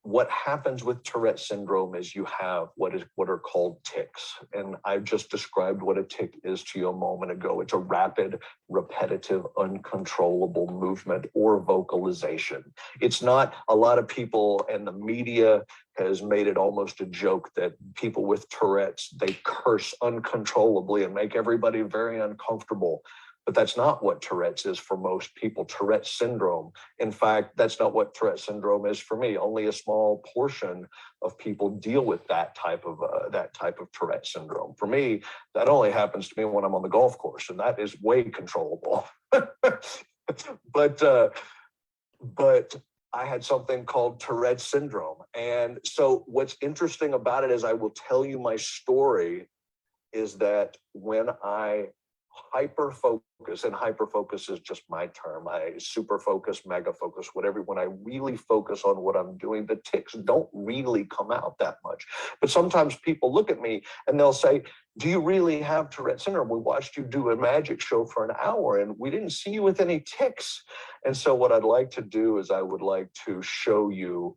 what happens with Tourette's syndrome is you have what are called tics. And I've just described what a tic is to you a moment ago. It's a rapid, repetitive, uncontrollable movement or vocalization. It's not, a lot of people, and the media has made it almost a joke that people with Tourette's, they curse uncontrollably and make everybody very uncomfortable. But that's not what Tourette's is for most people. Tourette's syndrome, in fact, that's not what Tourette's syndrome is for me. Only a small portion of people deal with that type of Tourette's syndrome. For me, that only happens to me when I'm on the golf course, and that is way controllable. But I had something called Tourette's syndrome. And so what's interesting about it, as I will tell you my story, is that when I hyper-focus, and hyper-focus is just my term, I super focus, mega focus, whatever, when I really focus on what I'm doing, the tics don't really come out that much. But sometimes people look at me and they'll say, do you really have Tourette's syndrome? We watched you do a magic show for an hour and we didn't see you with any tics. And so what I'd like to do is I would like to show you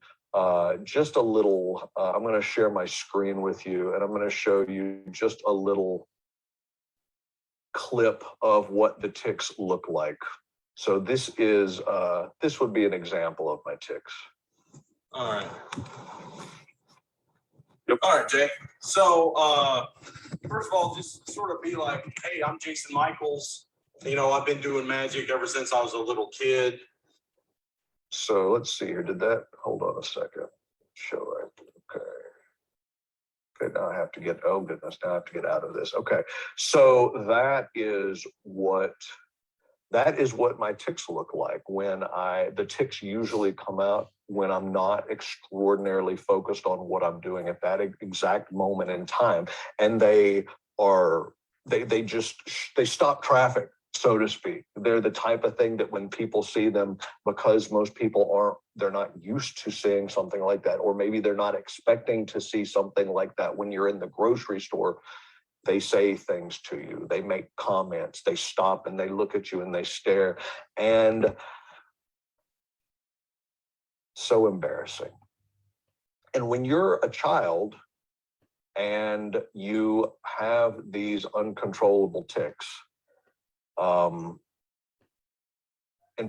just a little, I'm going to share my screen with you, and I'm going to show you just a little clip of what the tics look like. So this is this would be an example of my tics. All right. Yep. All right, Jay. So first of all, just sort of be like, hey, I'm Jason Michaels. You know, I've been doing magic ever since I was a little kid. So let's see here. Did that? Hold on a second. Show right. Okay. Okay, now I have to get, oh goodness, now I have to get out of this. Okay, so that is what my tics look like when the tics usually come out when I'm not extraordinarily focused on what I'm doing at that exact moment in time. And they stop traffic, so to speak. They're the type of thing that when people see them, because most people they're not used to seeing something like that, or maybe they're not expecting to see something like that when you're in the grocery store, They say things to you, they make comments, they stop and they look at you and they stare, and so embarrassing. And when you're a child and you have these uncontrollable tics, and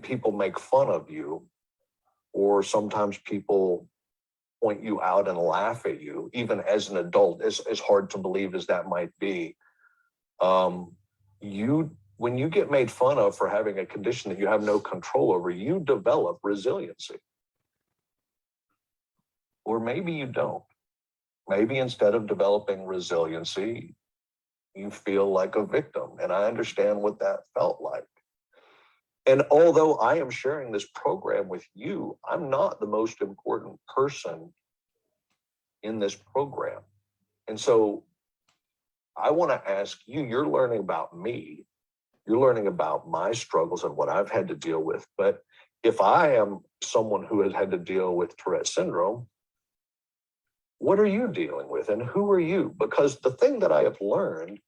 people make fun of you, or sometimes people point you out and laugh at you, even as an adult, as hard to believe as that might be, when you get made fun of for having a condition that you have no control over, you develop resiliency. Or maybe you don't. Maybe instead of developing resiliency, you feel like a victim. And I understand what that felt like. And although I am sharing this program with you, I'm not the most important person in this program. And so I want to ask you, you're learning about me, you're learning about my struggles and what I've had to deal with. But if I am someone who has had to deal with Tourette syndrome, what are you dealing with and who are you? Because the thing that I have learned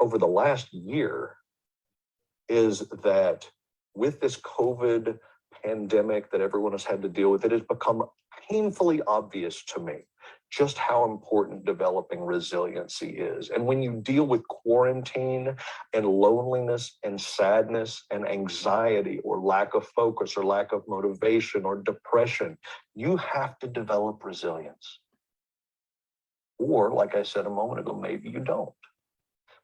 over the last year is that with this COVID pandemic that everyone has had to deal with, it has become painfully obvious to me just how important developing resiliency is. And when you deal with quarantine and loneliness and sadness and anxiety or lack of focus or lack of motivation or depression, you have to develop resilience. Or, like I said a moment ago, maybe you don't.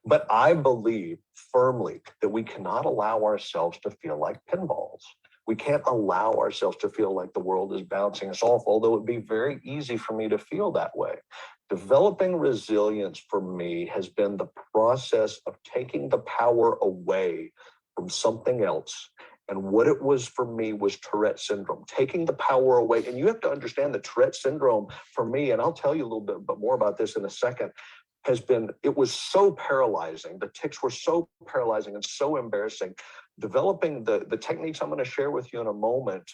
But I believe firmly that we cannot allow ourselves to feel like pinballs. We can't allow ourselves to feel like the world is bouncing us off, although it'd be very easy for me to feel that way. Developing resilience for me has been the process of taking the power away from something else. And what it was for me was Tourette syndrome, taking the power away. And you have to understand that Tourette syndrome for me, and I'll tell you a little bit more about this in a second, it was so paralyzing. The tics were so paralyzing and so embarrassing. Developing the techniques I'm going to share with you in a moment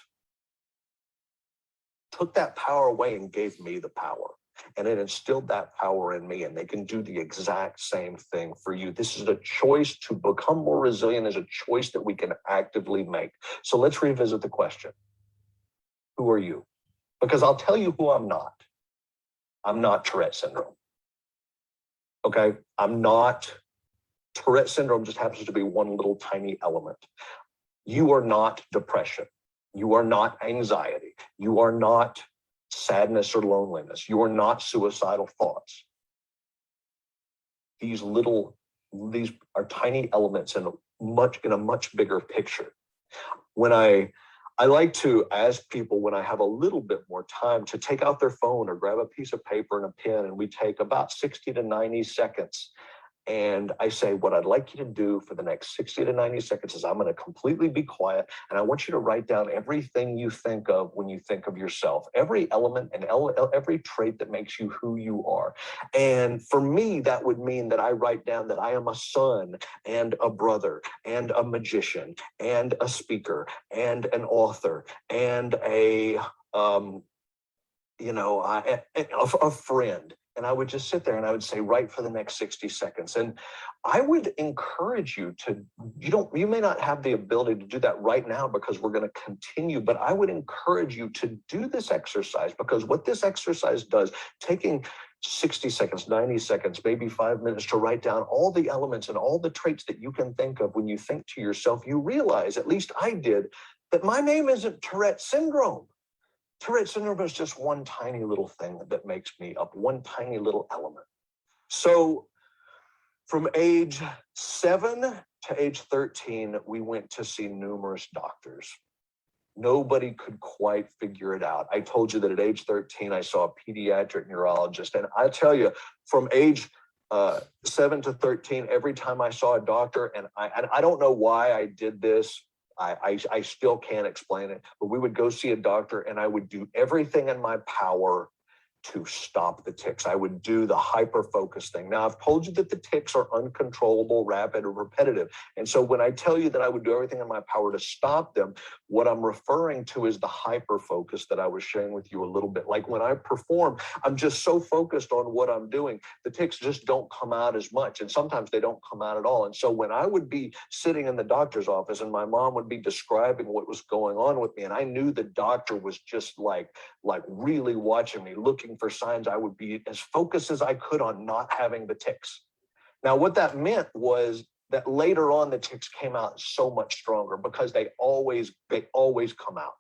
took that power away and gave me the power. And it instilled that power in me, and they can do the exact same thing for you. This is a choice to become more resilient, is a choice that we can actively make. So let's revisit the question. Who are you? Because I'll tell you who I'm not. I'm not Tourette syndrome. Okay, I'm not. Tourette syndrome just happens to be one little tiny element. You are not depression. You are not anxiety. You are not sadness or loneliness. You are not suicidal thoughts. These are tiny elements in a much bigger picture. When I like to ask people, when I have a little bit more time, to take out their phone or grab a piece of paper and a pen, and we take about 60 to 90 seconds. And I say, what I'd like you to do for the next 60 to 90 seconds is I'm going to completely be quiet, and I want you to write down everything you think of when you think of yourself, every element and every trait that makes you who you are. And for me, that would mean that I write down that I am a son and a brother and a magician and a speaker and an author and a friend. And I would just sit there and I would say, write for the next 60 seconds. And I would encourage you to, you may not have the ability to do that right now because we're going to continue, but I would encourage you to do this exercise, because what this exercise does, taking 60 seconds, 90 seconds, maybe 5 minutes to write down all the elements and all the traits that you can think of when you think to yourself, you realize, at least I did, that my name isn't Tourette syndrome. Tourette syndrome is just one tiny little thing that makes me up, one tiny little element. So from age 7 to age 13, we went to see numerous doctors. Nobody could quite figure it out. I told you that at age 13, I saw a pediatric neurologist. And I tell you, from age 7 to 13, every time I saw a doctor, and I don't know why I did this, I still can't explain it, but we would go see a doctor and I would do everything in my power to stop the tics. I would do the hyper focus thing. Now, I've told you that the tics are uncontrollable, rapid, or repetitive. And so when I tell you that I would do everything in my power to stop them, what I'm referring to is the hyper focus that I was sharing with you a little bit. Like when I perform, I'm just so focused on what I'm doing, the tics just don't come out as much. And sometimes they don't come out at all. And so when I would be sitting in the doctor's office and my mom would be describing what was going on with me, and I knew the doctor was just like really watching me, looking for signs, I would be as focused as I could on not having the tics. Now, what that meant was that later on, the tics came out so much stronger because they always come out.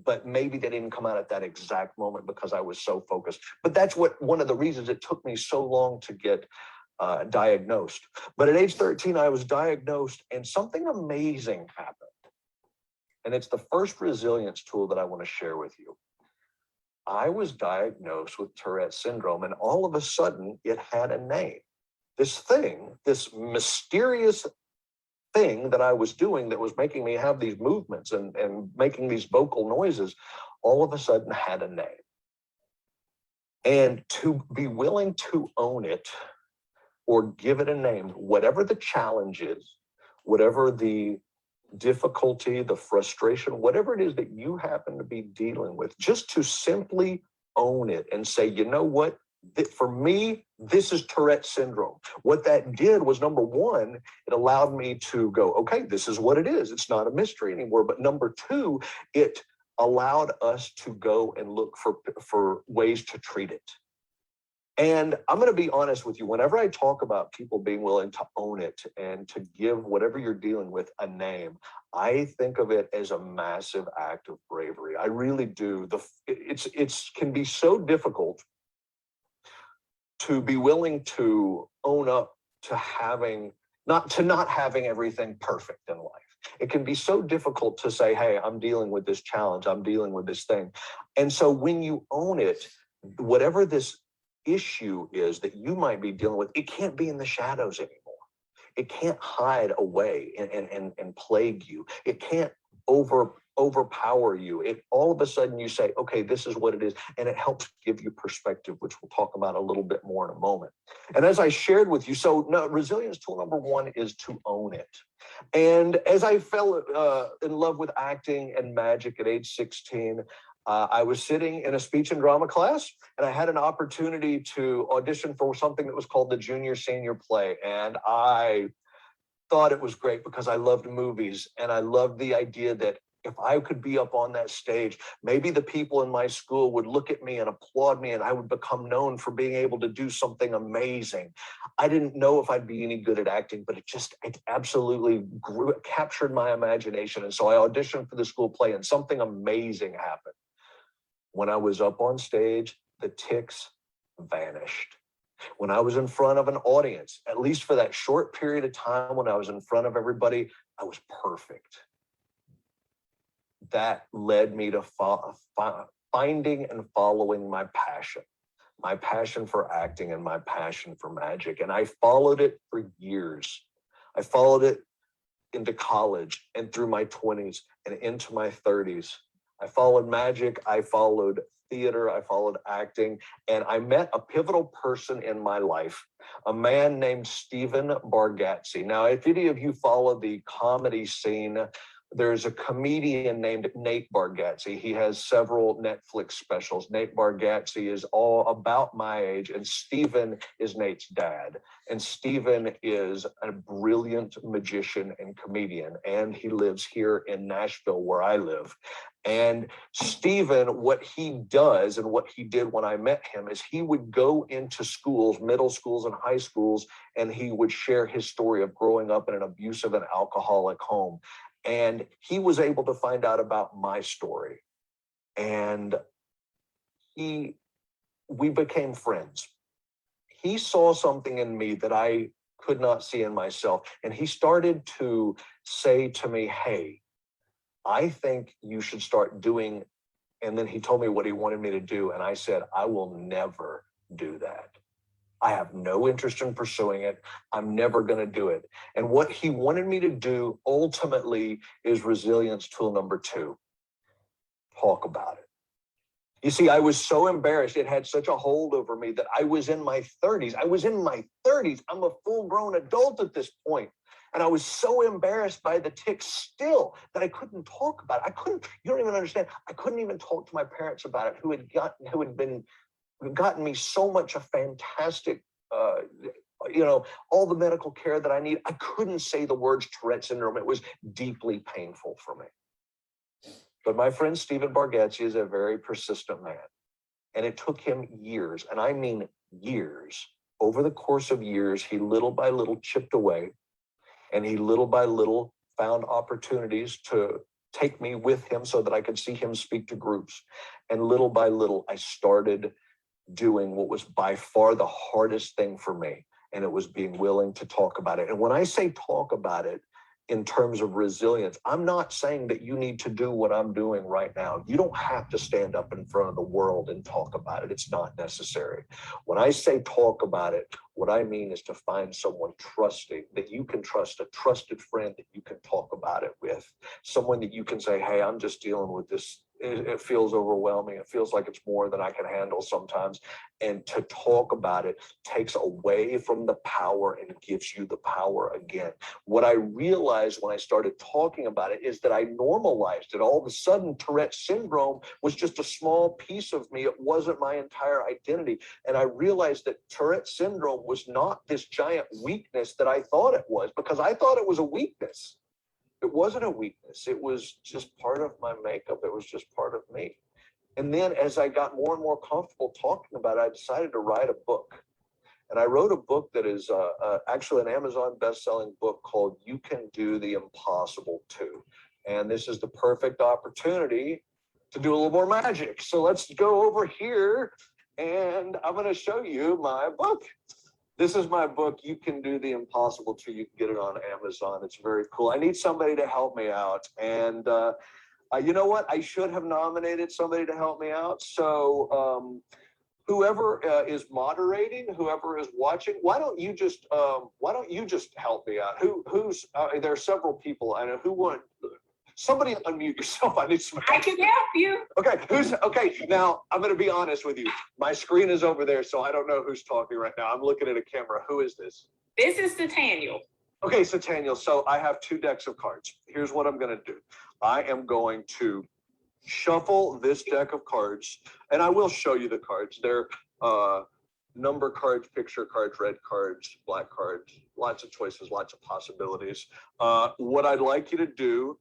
But maybe they didn't come out at that exact moment because I was so focused. But that's one of the reasons it took me so long to get diagnosed. But at age 13, I was diagnosed and something amazing happened. And it's the first resilience tool that I want to share with you. I was diagnosed with Tourette's syndrome, and all of a sudden it had a name. This thing, this mysterious thing that I was doing that was making me have these movements and making these vocal noises, all of a sudden had a name. And to be willing to own it or give it a name, whatever the challenge is, whatever the difficulty, the frustration, whatever it is that you happen to be dealing with, just to simply own it and say, you know what? For me, this is Tourette's syndrome. What that did was, number one, it allowed me to go, okay, this is what it is. It's not a mystery anymore. But number two, it allowed us to go and look for ways to treat it. And I'm going to be honest with you, whenever I talk about people being willing to own it and to give whatever you're dealing with a name, I think of it as a massive act of bravery. I really do. It can be so difficult to be willing to own up to not having everything perfect in life. It can be so difficult to say, hey, I'm dealing with this challenge, I'm dealing with this thing. And so when you own it, whatever this issue is that you might be dealing with, it can't be in the shadows anymore. It can't hide away and plague you. It can't overpower you. It all of a sudden you say, okay, this is what it is. And it helps give you perspective, which we'll talk about a little bit more in a moment. And as I shared with you, resilience tool number one is to own it. And as I fell in love with acting and magic at age 16, I was sitting in a speech and drama class, and I had an opportunity to audition for something that was called the Junior Senior Play. And I thought it was great because I loved movies, and I loved the idea that if I could be up on that stage, maybe the people in my school would look at me and applaud me, and I would become known for being able to do something amazing. I didn't know if I'd be any good at acting, but it absolutely captured my imagination. And so I auditioned for the school play, and something amazing happened. When I was up on stage, the tics vanished. When I was in front of an audience, at least for that short period of time when I was in front of everybody, I was perfect. That led me to finding and following my passion for acting and my passion for magic. And I followed it for years. I followed it into college and through my 20s and into my 30s. I followed magic, I followed theater, I followed acting, and I met a pivotal person in my life, a man named Stephen Bargatze. Now, if any of you follow the comedy scene, there's a comedian named Nate Bargatze. He has several Netflix specials. Nate Bargatze is all about my age, and Stephen is Nate's dad. And Stephen is a brilliant magician and comedian, and he lives here in Nashville, where I live. And Stephen, what he does and what he did when I met him is he would go into schools, middle schools and high schools, and he would share his story of growing up in an abusive and alcoholic home. And he was able to find out about my story. And we became friends. He saw something in me that I could not see in myself. And he started to say to me, hey, I think you should start doing, and then he told me what he wanted me to do. And I said, I will never do that. I have no interest in pursuing it. I'm never going to do it. And what he wanted me to do ultimately is resilience tool number two. Talk about it. You see, I was so embarrassed. It had such a hold over me that I was in my 30s. I'm a full-grown adult at this point. And I was so embarrassed by the tics still that I couldn't talk about it. You don't even understand. I couldn't even talk to my parents about it, who had gotten me so much a fantastic, all the medical care that I need. I couldn't say the words Tourette syndrome. It was deeply painful for me. But my friend Stephen Bargatze is a very persistent man. And it took him years, and I mean years. Over the course of years, he little by little chipped away, and he little by little found opportunities to take me with him so that I could see him speak to groups. And little by little, I started doing what was by far the hardest thing for me, and it was being willing to talk about it. And when I say talk about it, in terms of resilience, I'm not saying that you need to do what I'm doing right now. You don't have to stand up in front of the world and talk about it. It's not necessary. When I say talk about it, what I mean is to find someone trusting, that you can trust, a trusted friend that you can talk about it with, someone that you can say, hey, I'm just dealing with this. It feels overwhelming. It feels like it's more than I can handle sometimes. And to talk about it takes away from the power and gives you the power again. What I realized when I started talking about it is that I normalized it. All of a sudden, Tourette syndrome was just a small piece of me. It wasn't my entire identity. And I realized that Tourette syndrome was not this giant weakness that I thought it was, because I thought it was a weakness. It wasn't a weakness. It was just part of my makeup. It was just part of me. And then as I got more and more comfortable talking about it, I decided to write a book. And I wrote a book that is actually an Amazon best-selling book called You Can Do the Impossible Too. And this is the perfect opportunity to do a little more magic. So let's go over here, and I'm going to show you my book. This is my book, You Can Do the Impossible Too. You can get it on Amazon. It's very cool. I need somebody to help me out. And you know what? I should have nominated somebody to help me out. So whoever is moderating, whoever is watching, why don't you just help me out? There are several people. I know who want. Somebody unmute yourself. I need some. I can help you. Okay, now I'm going to be honest with you. My screen is over there, so I don't know who's talking right now. I'm looking at a camera. Who is this? This is Nathaniel. Okay, so Nathaniel, so I have 2 decks of cards. Here's what I'm going to do. I am going to shuffle this deck of cards, and I will show you the cards. They're number cards, picture cards, red cards, black cards, lots of choices, lots of possibilities. What I'd like you to do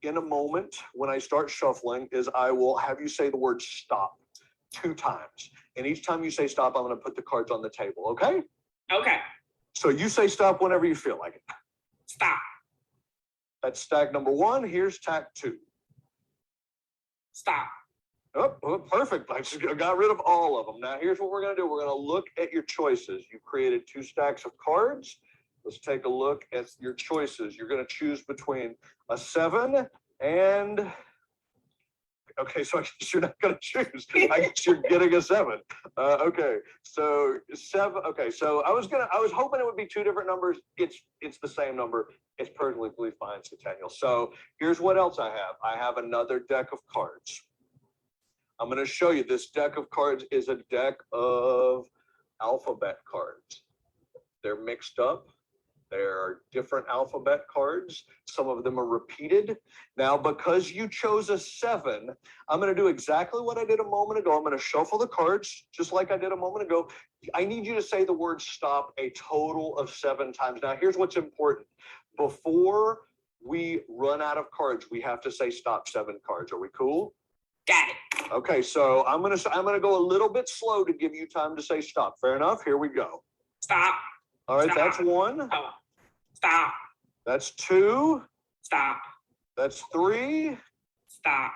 in a moment when I start shuffling is I will have you say the word stop 2 times. And each time you say stop, I'm going to put the cards on the table, okay? Okay. So you say stop whenever you feel like it. Stop. That's stack number 1. Here's stack 2. Stop. Oh, perfect. I just got rid of all of them. Now, here's what we're going to do. We're going to look at your choices. You created 2 stacks of cards. Let's take a look at your choices. You're going to choose between a 7 and... Okay, so I guess you're not going to choose. I guess you're getting a 7. Okay, so 7. Okay, so I was hoping it would be 2 different numbers. It's the same number. It's perfectly fine, Nathaniel. So here's what else I have. I have another deck of cards. I'm going to show you this deck of cards is a deck of alphabet cards. They're mixed up. There are different alphabet cards. Some of them are repeated. Now, because you chose a 7, I'm going to do exactly what I did a moment ago. I'm going to shuffle the cards just like I did a moment ago. I need you to say the word stop a total of 7 times. Now, here's what's important. Before we run out of cards, we have to say stop 7 cards. Are we cool? Got it. Okay, so I'm gonna go a little bit slow to give you time to say stop. Fair enough? Here we go. Stop. All right, Stop. that's 1. Stop. That's 2. Stop. That's 3. Stop.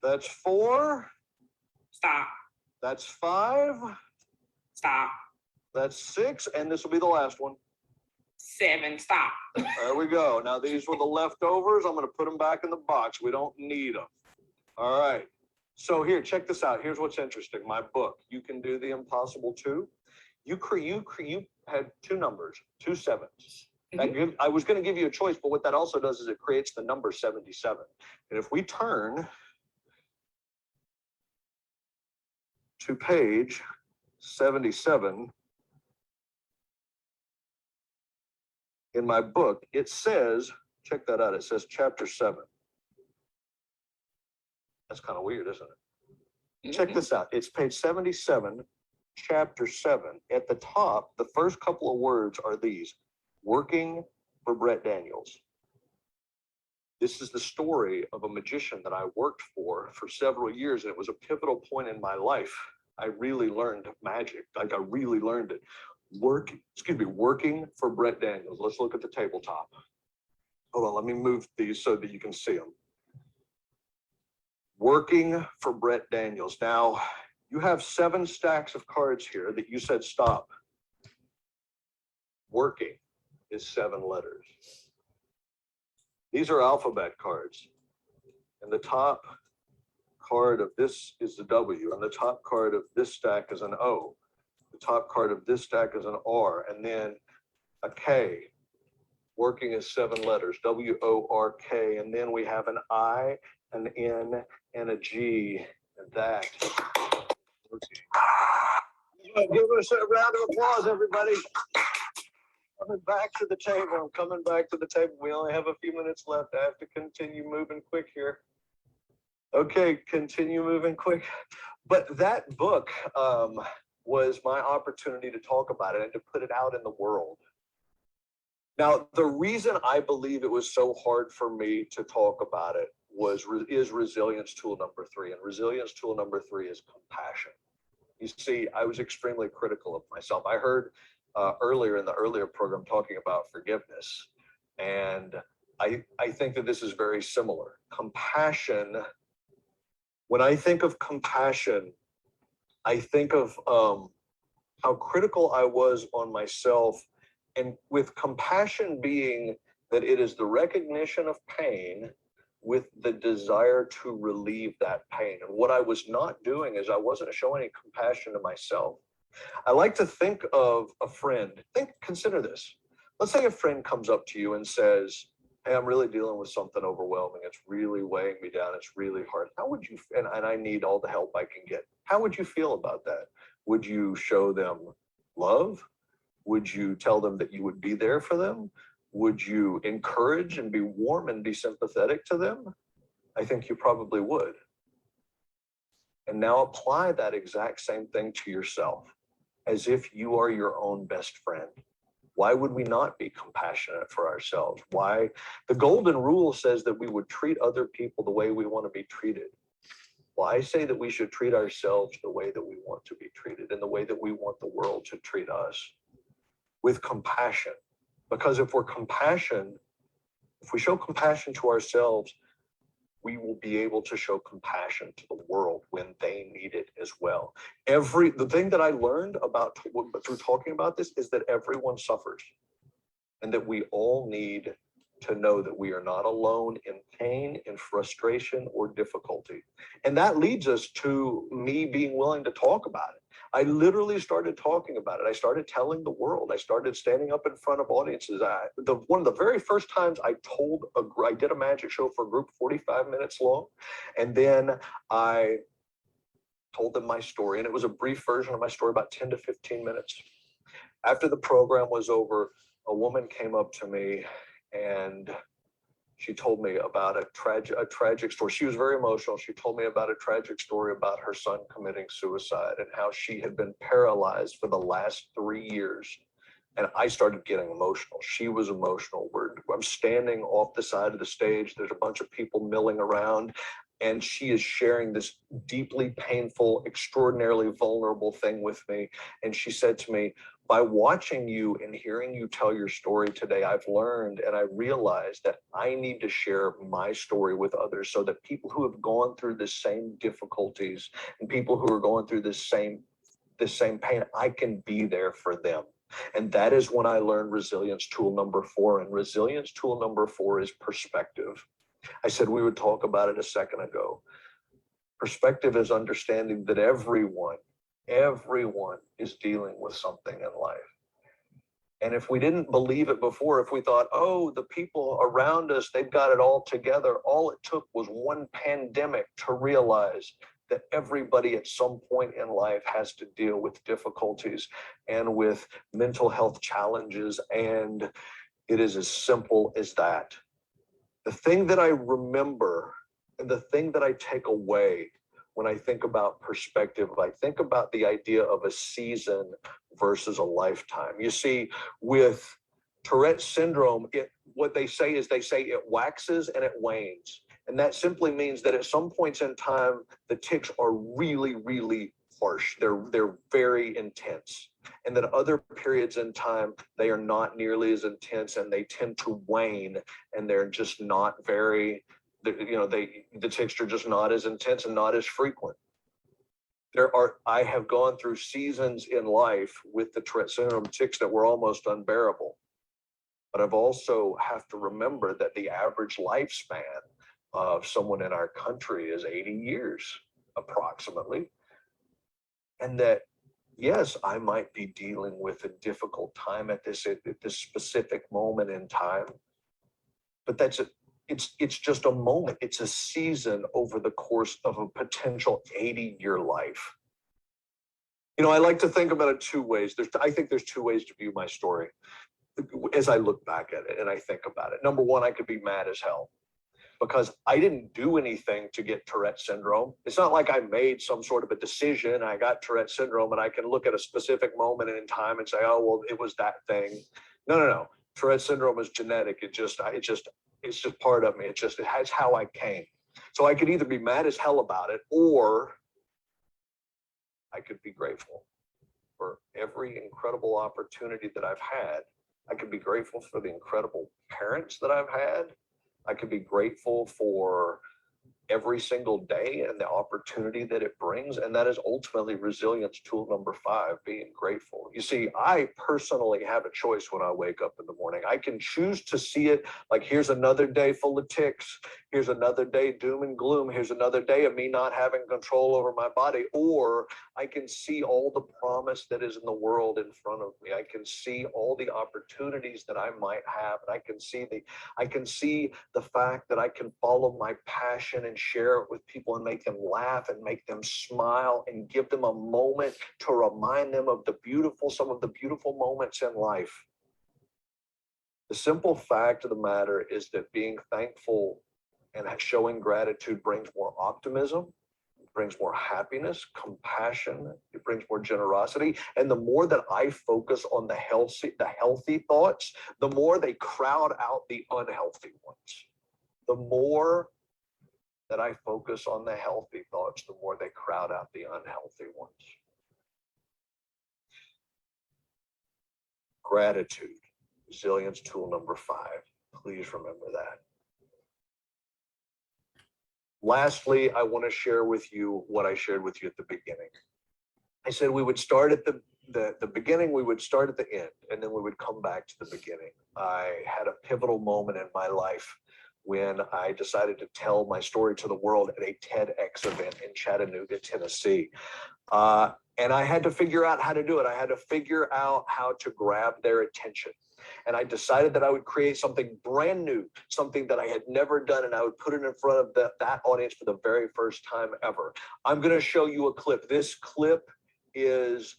That's 4. Stop. That's 5. Stop. That's 6, and this will be the last one. 7. Stop. There we go. Now these were the leftovers. I'm going to put them back in the box. We don't need them. All right. So here, check this out. Here's what's interesting. My book, You Can Do the Impossible Too. You had 2 numbers, 2 7s. I was going to give you a choice, but what that also does is it creates the number 77. And if we turn to page 77 in my book, it says, check that out, it says chapter 7. That's kind of weird, isn't it? Check this out. It's page 77, chapter 7. At the top, the first couple of words are these: working for Brett Daniels. This is the story of a magician that I worked for several years, and it was a pivotal point in my life. I really learned magic. Like, I really learned it. Working for Brett Daniels. Let's look at the tabletop. Hold on, let me move these so that you can see them. Working for Brett Daniels. Now, you have 7 stacks of cards here that you said stop. Working is 7 letters. These are alphabet cards. And the top card of this is the W, and the top card of this stack is an O. The top card of this stack is an R, and then a K. Working is 7 letters, W-O-R-K, and then we have an I, an N, and a G, and that. Give us a round of applause, everybody. Coming back to the table. I'm coming back to the table. We only have a few minutes left. I have to continue moving quick here. Okay, continue moving quick. But that book was my opportunity to talk about it and to put it out in the world. Now, the reason I believe it was so hard for me to talk about it is resilience tool number 3. And resilience tool number 3 is compassion. You see, I was extremely critical of myself. I heard earlier in the earlier program talking about forgiveness. And I think that this is very similar. Compassion, when I think of compassion, I think of how critical I was on myself, and with compassion being that it is the recognition of pain with the desire to relieve that pain. And what I was not doing is I wasn't showing any compassion to myself. I like to think of a friend. Consider this. Let's say a friend comes up to you and says, hey, I'm really dealing with something overwhelming. It's really weighing me down. It's really hard. How would you, and I need all the help I can get. How would you feel about that? Would you show them love? Would you tell them that you would be there for them? Would you encourage and be warm and be sympathetic to them? I think you probably would. And now apply that exact same thing to yourself, as if you are your own best friend. Why would we not be compassionate for ourselves? Why? The golden rule says that we would treat other people the way we want to be treated. Well, I say that we should treat ourselves the way that we want to be treated and the way that we want the world to treat us, with compassion. Because if we show compassion to ourselves, we will be able to show compassion to the world when they need it as well. The thing that I learned through talking about this is that everyone suffers, and that we all need to know that we are not alone in pain, in frustration, or difficulty. And that leads us to me being willing to talk about it. I literally started talking about it. I started telling the world. I started standing up in front of audiences. One of the very first times I did a magic show for a group 45 minutes long. And then I told them my story. And it was a brief version of my story, about 10 to 15 minutes. After the program was over, a woman came up to me and she told me about a tragic story. She was very emotional. She told me about a tragic story about her son committing suicide and how she had been paralyzed for the last 3 years. And I started getting emotional. She was emotional. I'm standing off the side of the stage. There's a bunch of people milling around, and she is sharing this deeply painful, extraordinarily vulnerable thing with me. And she said to me, by watching you and hearing you tell your story today, I've learned and I realized that I need to share my story with others so that people who have gone through the same difficulties and people who are going through this same pain, I can be there for them. And that is when I learned resilience tool number 4. And resilience tool number 4 is perspective. I said we would talk about it a second ago. Perspective is understanding that everyone is dealing with something in life. And if we didn't believe it before, if we thought, oh, the people around us, they've got it all together, all it took was one pandemic to realize that everybody at some point in life has to deal with difficulties and with mental health challenges. And it is as simple as that. The thing that I remember and the thing that I take away when I think about perspective, I think about the idea of a season versus a lifetime. You see, with Tourette syndrome, what they say is it waxes and it wanes. And that simply means that at some points in time, the tics are really, really harsh. They're very intense. And then other periods in time, they are not nearly as intense and they tend to wane and they're just not very, the tics are just not as intense and not as frequent. I have gone through seasons in life with the Tourette syndrome tics that were almost unbearable. But I've also have to remember that the average lifespan of someone in our country is 80 years approximately. And that, yes, I might be dealing with a difficult time at this specific moment in time, but it's just a moment. It's a season over the course of a potential 80-year life. I like to think about it two ways. I think there's two ways to view my story as I look back at it and I think about it. Number one, I could be mad as hell because I didn't do anything to get Tourette syndrome. It's not like I made some sort of a decision. I got Tourette syndrome and I can look at a specific moment in time and say, oh, well, it was that thing. No. Tourette syndrome is genetic. It's just part of me. It's how I came. So I could either be mad as hell about it or I could be grateful for every incredible opportunity that I've had. I could be grateful for the incredible parents that I've had. I could be grateful for every single day and the opportunity that it brings. And that is ultimately resilience tool number 5, being grateful. You see, I personally have a choice when I wake up in the morning. I can choose to see it like, here's another day full of tics. Here's another day doom and gloom. Here's another day of me not having control over my body. Or I can see all the promise that is in the world in front of me. I can see all the opportunities that I might have. And I can see the fact that I can follow my passion and share it with people and make them laugh and make them smile and give them a moment to remind them of some of the beautiful moments in life. The simple fact of the matter is that being thankful and showing gratitude brings more optimism, brings more happiness, compassion, it brings more generosity. And the more that I focus on the healthy thoughts, the more they crowd out the unhealthy ones. The more that I focus on the healthy thoughts, the more they crowd out the unhealthy ones. Gratitude, resilience tool number 5. Please remember that. Lastly, I want to share with you what I shared with you at the beginning. I said we would start at the beginning, we would start at the end, and then we would come back to the beginning. I had a pivotal moment in my life when I decided to tell my story to the world at a TEDx event in Chattanooga, Tennessee. And I had to figure out how to do it. I had to figure out how to grab their attention. And I decided that I would create something brand new, something that I had never done, and I would put it in front of that audience for the very first time ever. I'm going to show you a clip. This clip is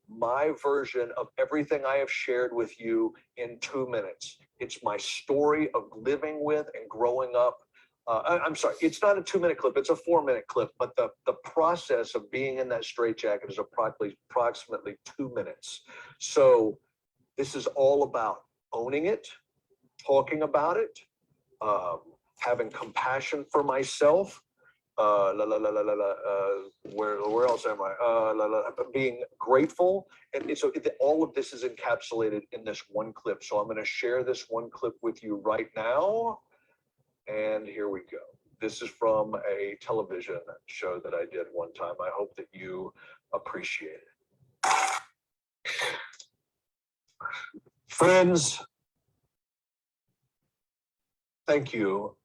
my version of everything I have shared with you in 2 minutes. It's my story of living with and growing up. I'm sorry, it's not a 2-minute clip, it's a 4-minute clip, but the process of being in that straitjacket is approximately 2 minutes. So this is all about owning it, talking about it, having compassion for myself, where else am I? Being grateful. And so all of this is encapsulated in this one clip. So I'm going to share this one clip with you right now. And here we go. This is from a television show that I did one time. I hope that you appreciate it. Friends, thank you.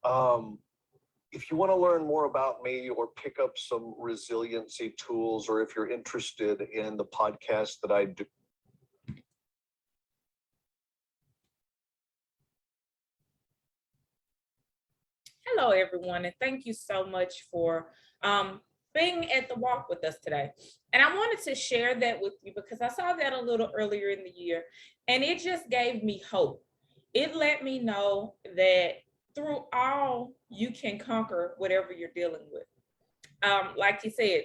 If you want to learn more about me or pick up some resiliency tools, or if you're interested in the podcast that I do. Hello, everyone, and thank you so much for being at the walk with us today. And I wanted to share that with you because I saw that a little earlier in the year and it just gave me hope. It let me know that through all you can conquer whatever you're dealing with. Like you said,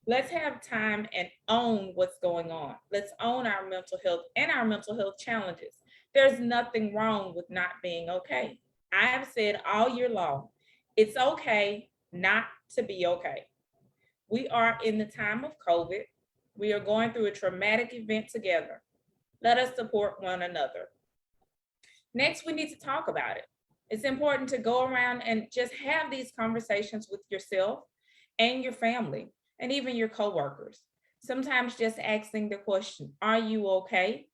let's have time and own what's going on. Let's own our mental health and our mental health challenges. There's nothing wrong with not being okay. I have said all year long, it's okay not to be okay. We are in the time of COVID. We are going through a traumatic event together. Let us support one another. Next, we need to talk about it. It's important to go around and just have these conversations with yourself and your family and even your coworkers. Sometimes just asking the question, are you okay?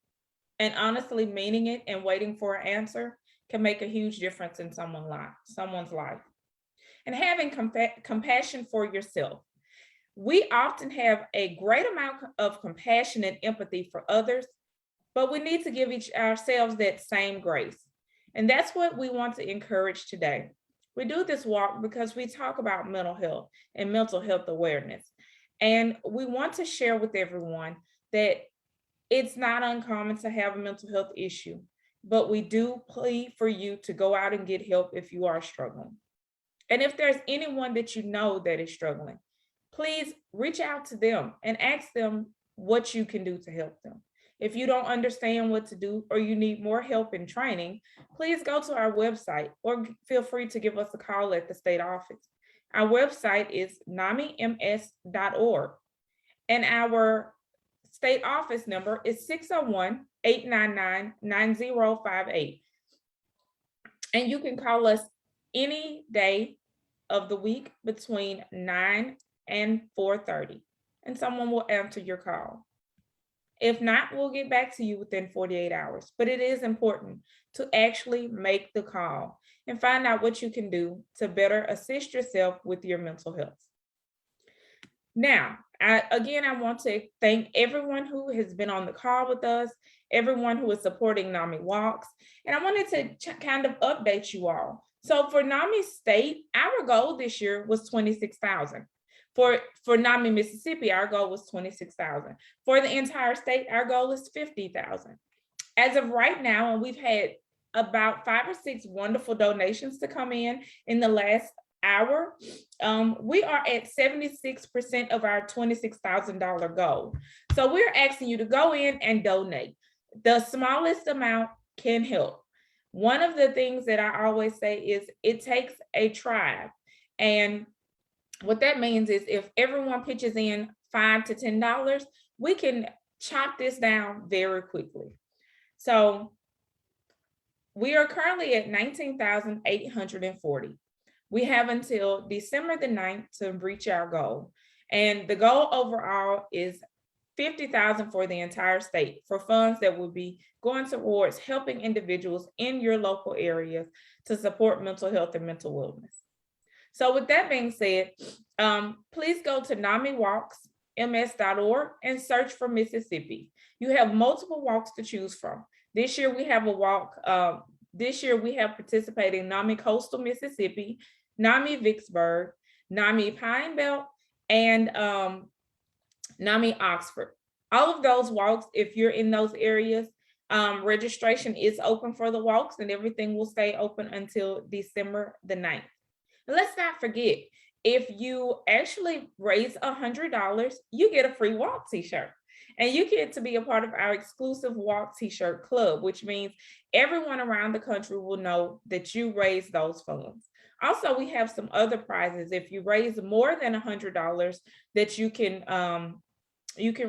And honestly meaning it and waiting for an answer can make a huge difference in someone's life. And having compassion for yourself. We often have a great amount of compassion and empathy for others, but we need to give ourselves that same grace. And that's what we want to encourage today. We do this walk because we talk about mental health and mental health awareness. And we want to share with everyone that it's not uncommon to have a mental health issue, but we do plead for you to go out and get help if you are struggling. And if there's anyone that you know that is struggling, please reach out to them and ask them what you can do to help them. If you don't understand what to do or you need more help in training, please go to our website or feel free to give us a call at the state office. Our website is NAMIMS.org and our state office number is 601-899-9058. And you can call us any day of the week between 9 and 4:30, and someone will answer your call. If not, we'll get back to you within 48 hours, but it is important to actually make the call and find out what you can do to better assist yourself with your mental health. Now, I want to thank everyone who has been on the call with us, everyone who is supporting NAMIWalks, and I wanted to kind of update you all. So for NAMI State, our goal this year was 26,000. For NAMI Mississippi, our goal was 26,000. For the entire state, our goal is 50,000. As of right now, and we've had about 5 or 6 wonderful donations to come in the last hour, we are at 76% of our $26,000 goal. So we're asking you to go in and donate. The smallest amount can help. One of the things that I always say is it takes a tribe. And what that means is if everyone pitches in $5 to $10, we can chop this down very quickly. So we are currently at 19,840. We have until December the 9th to reach our goal. And the goal overall is 50,000 for the entire state for funds that will be going towards helping individuals in your local areas to support mental health and mental wellness. So with that being said, please go to NAMIWalksMS.org and search for Mississippi. You have multiple walks to choose from. This year we have a walk, this year we have participating NAMI Coastal Mississippi, NAMI Vicksburg, NAMI Pine Belt, and NAMI Oxford. All of those walks, if you're in those areas, registration is open for the walks and everything will stay open until December the 9th. Let's not forget, if you actually raise $100, you get a free walk t-shirt. And you get to be a part of our exclusive walk t-shirt club, which means everyone around the country will know that you raised those funds. Also, we have some other prizes. If you raise more than $100 that you can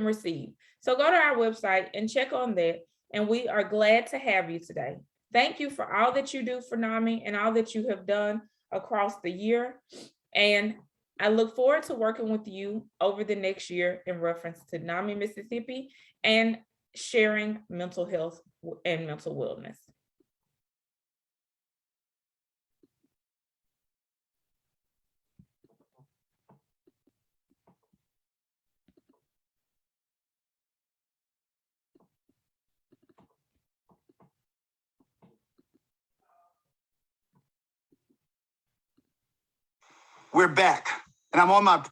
receive. So go to our website and check on that. And we are glad to have you today. Thank you for all that you do for NAMI and all that you have done across the year. And I look forward to working with you over the next year in reference to NAMI Mississippi and sharing mental health and mental wellness. We're back, and I'm on my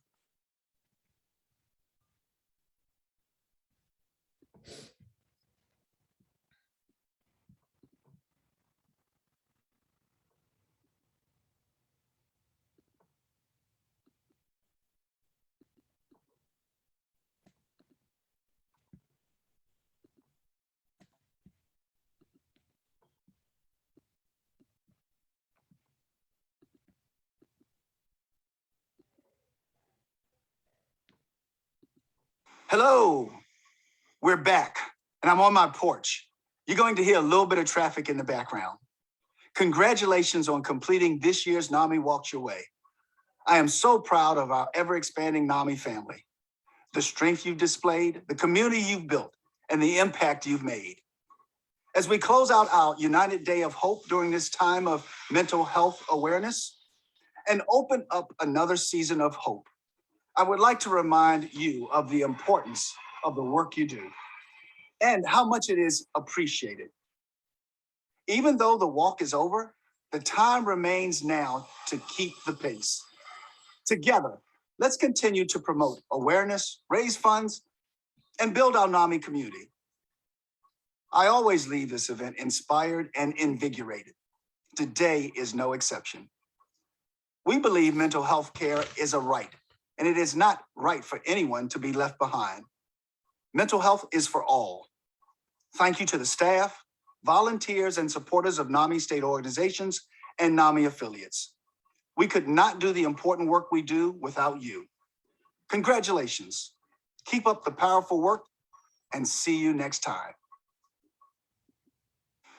Hello, we're back, and I'm on my porch. You're going to hear a little bit of traffic in the background. Congratulations on completing this year's NAMI Walks Your Way. I am so proud of our ever-expanding NAMI family, the strength you've displayed, the community you've built, and the impact you've made. As we close out our United Day of Hope during this time of mental health awareness and open up another season of hope, I would like to remind you of the importance of the work you do and how much it is appreciated. Even though the walk is over, the time remains now to keep the pace. Together, let's continue to promote awareness, raise funds, and build our NAMI community. I always leave this event inspired and invigorated. Today is no exception. We believe mental health care is a right, and it is not right for anyone to be left behind. Mental health is for all. Thank you to the staff, volunteers, and supporters of NAMI state organizations and NAMI affiliates. We could not do the important work we do without you. Congratulations. Keep up the powerful work and see you next time.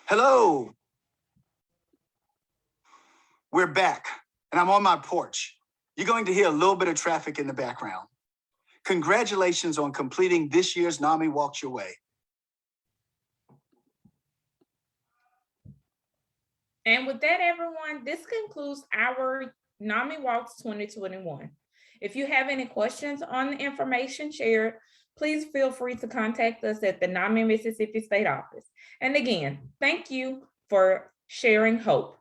Hello. We're back, and I'm on my porch. You're going to hear a little bit of traffic in the background. Congratulations on completing this year's NAMI Walks Your Way. And with that, everyone, this concludes our NAMI Walks 2021. If you have any questions on the information shared, please feel free to contact us at the NAMI Mississippi State Office. And again, thank you for sharing hope.